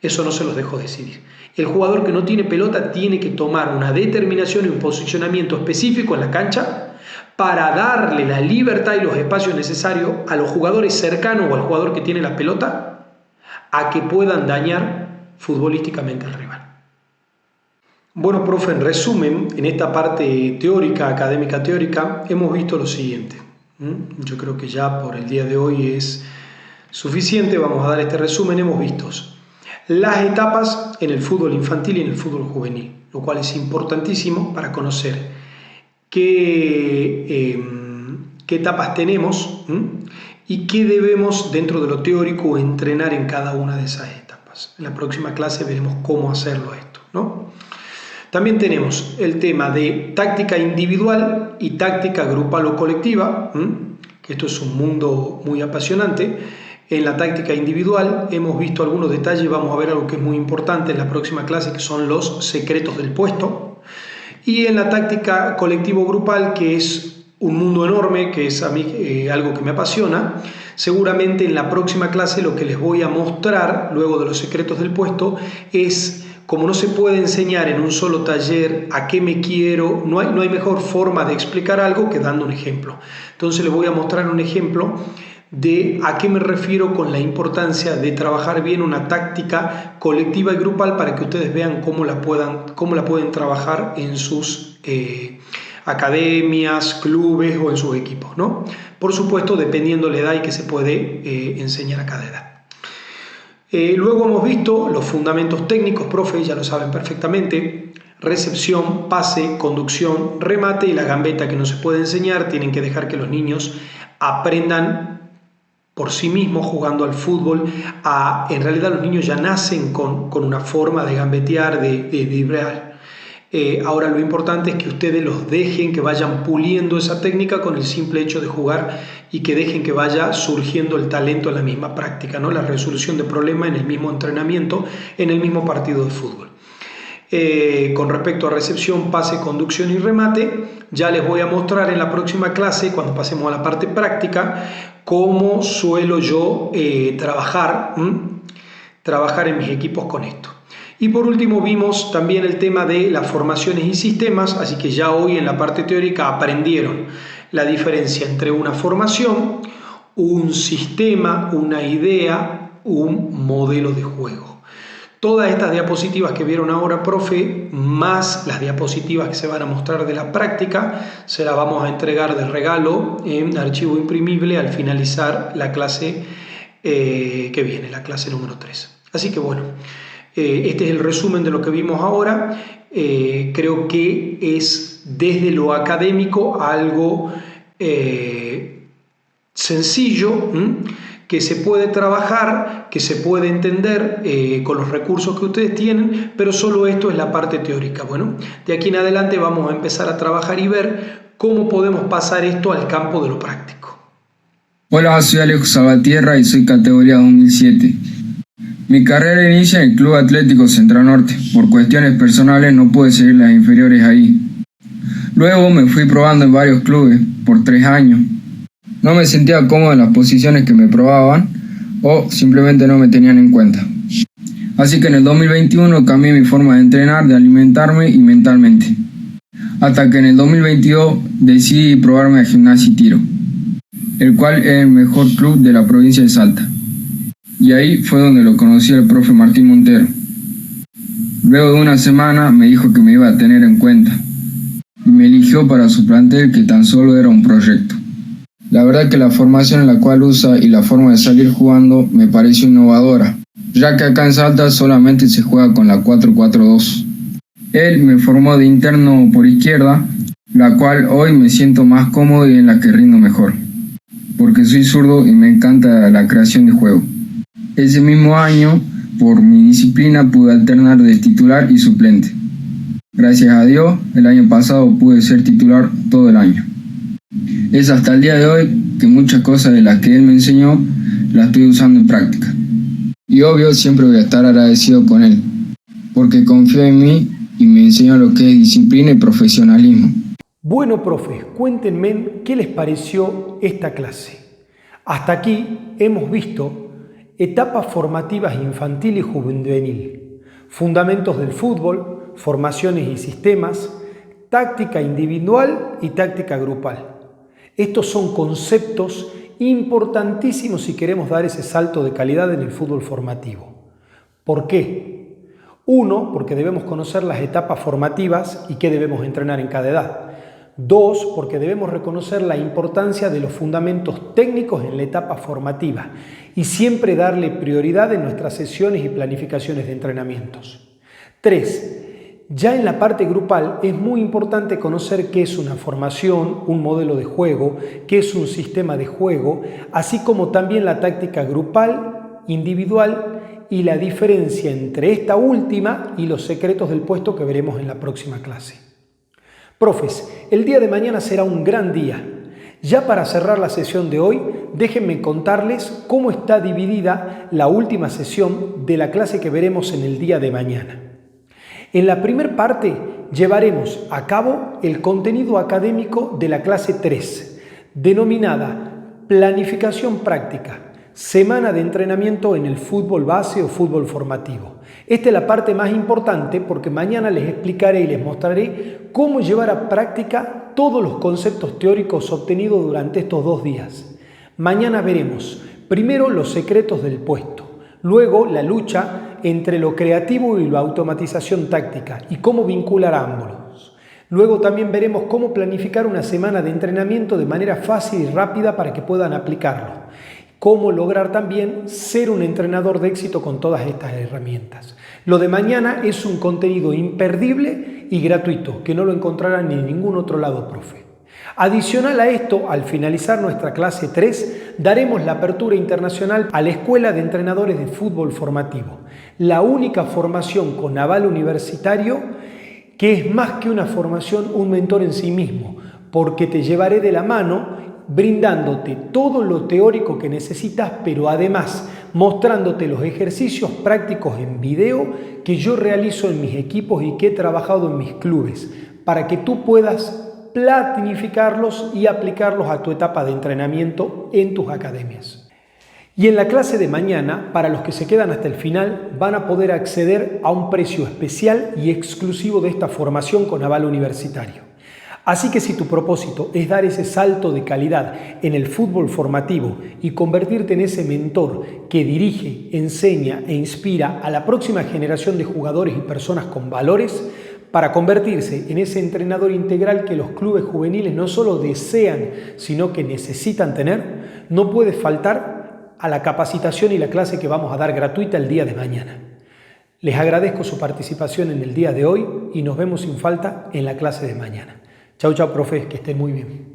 Eso no se los dejo decidir. El jugador que no tiene pelota tiene que tomar una determinación y un posicionamiento específico en la cancha para darle la libertad y los espacios necesarios a los jugadores cercanos o al jugador que tiene la pelota a que puedan dañar futbolísticamente al rival. Bueno, profe, en resumen, en esta parte teórica, académica teórica, hemos visto lo siguiente. Yo creo que ya por el día de hoy es suficiente. Vamos a dar este resumen. Hemos visto las etapas en el fútbol infantil y en el fútbol juvenil, lo cual es importantísimo para conocer qué etapas tenemos y qué debemos dentro de lo teórico entrenar en cada una de esas etapas. En la próxima clase veremos cómo hacerlo esto, ¿no? También tenemos el tema de táctica individual y táctica grupal o colectiva, que esto es un mundo muy apasionante. En la táctica individual hemos visto algunos detalles, vamos a ver algo que es muy importante en la próxima clase, que son los secretos del puesto. Y en la táctica colectivo-grupal, que es un mundo enorme, que es a mí algo que me apasiona, seguramente en la próxima clase lo que les voy a mostrar, luego de los secretos del puesto, es como no se puede enseñar en un solo taller a qué me quiero, no hay mejor forma de explicar algo que dando un ejemplo. Entonces les voy a mostrar un ejemplo de a qué me refiero con la importancia de trabajar bien una táctica colectiva y grupal para que ustedes vean cómo la pueden trabajar en sus academias, clubes o en sus equipos, ¿no? Por supuesto, dependiendo de la edad y que se puede enseñar a cada edad. Luego hemos visto los fundamentos técnicos, profe, ya lo saben perfectamente: recepción, pase, conducción, remate y la gambeta, que no se puede enseñar. Tienen que dejar que los niños aprendan por sí mismos jugando al fútbol. En realidad los niños ya nacen con una forma de gambetear, de driblar. Ahora lo importante es que ustedes los dejen que vayan puliendo esa técnica con el simple hecho de jugar y que dejen que vaya surgiendo el talento en la misma práctica, ¿no? La resolución de problemas en el mismo entrenamiento, en el mismo partido de fútbol. Con respecto a recepción, pase, conducción y remate, ya les voy a mostrar en la próxima clase, cuando pasemos a la parte práctica, cómo suelo yo trabajar en mis equipos con esto. Y por último vimos también el tema de las formaciones y sistemas, así que ya hoy en la parte teórica aprendieron la diferencia entre una formación, un sistema, una idea, un modelo de juego. Todas estas diapositivas que vieron ahora, profe, más las diapositivas que se van a mostrar de la práctica, se las vamos a entregar de regalo en archivo imprimible al finalizar la clase que viene, la clase número 3. Así que bueno, este es el resumen de lo que vimos ahora. Creo que es desde lo académico algo sencillo, que se puede trabajar, que se puede entender con los recursos que ustedes tienen, pero solo esto es la parte teórica. Bueno, de aquí en adelante vamos a empezar a trabajar y ver cómo podemos pasar esto al campo de lo práctico. Hola, soy Alejo Salvatierra y soy categoría 2007. Mi carrera inicia en el Club Atlético Central Norte. Por cuestiones personales no pude seguir las inferiores ahí. Luego me fui probando en varios clubes por 3 años. No me sentía cómodo en las posiciones que me probaban o simplemente no me tenían en cuenta. Así que en el 2021 cambié mi forma de entrenar, de alimentarme y mentalmente. hasta que en el 2022 decidí probarme a Gimnasia y Tiro, el cual es el mejor club de la provincia de Salta. Y ahí fue donde lo conocí al profe Martín Montero. Luego de una semana me dijo que me iba a tener en cuenta y me eligió para su plantel, que tan solo era un proyecto. La verdad que la formación en la cual usa y la forma de salir jugando me pareció innovadora, ya que acá en Salta solamente se juega con la 4-4-2. Él me formó de interno por izquierda, la cual hoy me siento más cómodo y en la que rindo mejor, porque soy zurdo y me encanta la creación de juego. Ese mismo año, por mi disciplina, pude alternar de titular y suplente. Gracias a Dios, el año pasado pude ser titular todo el año. Es hasta el día de hoy que muchas cosas de las que él me enseñó las estoy usando en práctica. Y obvio, siempre voy a estar agradecido con él, porque confió en mí y me enseñó lo que es disciplina y profesionalismo. Bueno, profes, cuéntenme qué les pareció esta clase. Hasta aquí hemos visto etapas formativas infantil y juvenil, fundamentos del fútbol, formaciones y sistemas, táctica individual y táctica grupal. Estos son conceptos importantísimos si queremos dar ese salto de calidad en el fútbol formativo. ¿Por qué? Uno, porque debemos conocer las etapas formativas y qué debemos entrenar en cada edad. Dos, porque debemos reconocer la importancia de los fundamentos técnicos en la etapa formativa y siempre darle prioridad en nuestras sesiones y planificaciones de entrenamientos. Tres, ya en la parte grupal es muy importante conocer qué es una formación, un modelo de juego, qué es un sistema de juego, así como también la táctica grupal, individual y la diferencia entre esta última y los secretos del puesto que veremos en la próxima clase. Profes, el día de mañana será un gran día. Ya para cerrar la sesión de hoy, déjenme contarles cómo está dividida la última sesión de la clase que veremos en el día de mañana. En la primera parte llevaremos a cabo el contenido académico de la clase 3, denominada Planificación Práctica, Semana de Entrenamiento en el Fútbol Base o Fútbol Formativo. Esta es la parte más importante porque mañana les explicaré y les mostraré cómo llevar a práctica todos los conceptos teóricos obtenidos durante estos 2 días. Mañana veremos primero los secretos del puesto, luego la lucha entre lo creativo y la automatización táctica y cómo vincular ambos. Luego también veremos cómo planificar una semana de entrenamiento de manera fácil y rápida para que puedan aplicarlo. Cómo lograr también ser un entrenador de éxito con todas estas herramientas. Lo de mañana es un contenido imperdible y gratuito, que no lo encontrarán en ningún otro lado, profe. Adicional a esto, al finalizar nuestra clase 3, daremos la apertura internacional a la Escuela de Entrenadores de Fútbol Formativo, la única formación con aval universitario que es más que una formación, un mentor en sí mismo, porque te llevaré de la mano brindándote todo lo teórico que necesitas, pero además mostrándote los ejercicios prácticos en video que yo realizo en mis equipos y que he trabajado en mis clubes, para que tú puedas planificarlos y aplicarlos a tu etapa de entrenamiento en tus academias. Y en la clase de mañana, para los que se quedan hasta el final, van a poder acceder a un precio especial y exclusivo de esta formación con aval universitario. Así que si tu propósito es dar ese salto de calidad en el fútbol formativo y convertirte en ese mentor que dirige, enseña e inspira a la próxima generación de jugadores y personas con valores, para convertirse en ese entrenador integral que los clubes juveniles no solo desean, sino que necesitan tener, no puedes faltar a la capacitación y la clase que vamos a dar gratuita el día de mañana. Les agradezco su participación en el día de hoy y nos vemos sin falta en la clase de mañana. Chau, chau, profe, que estén muy bien.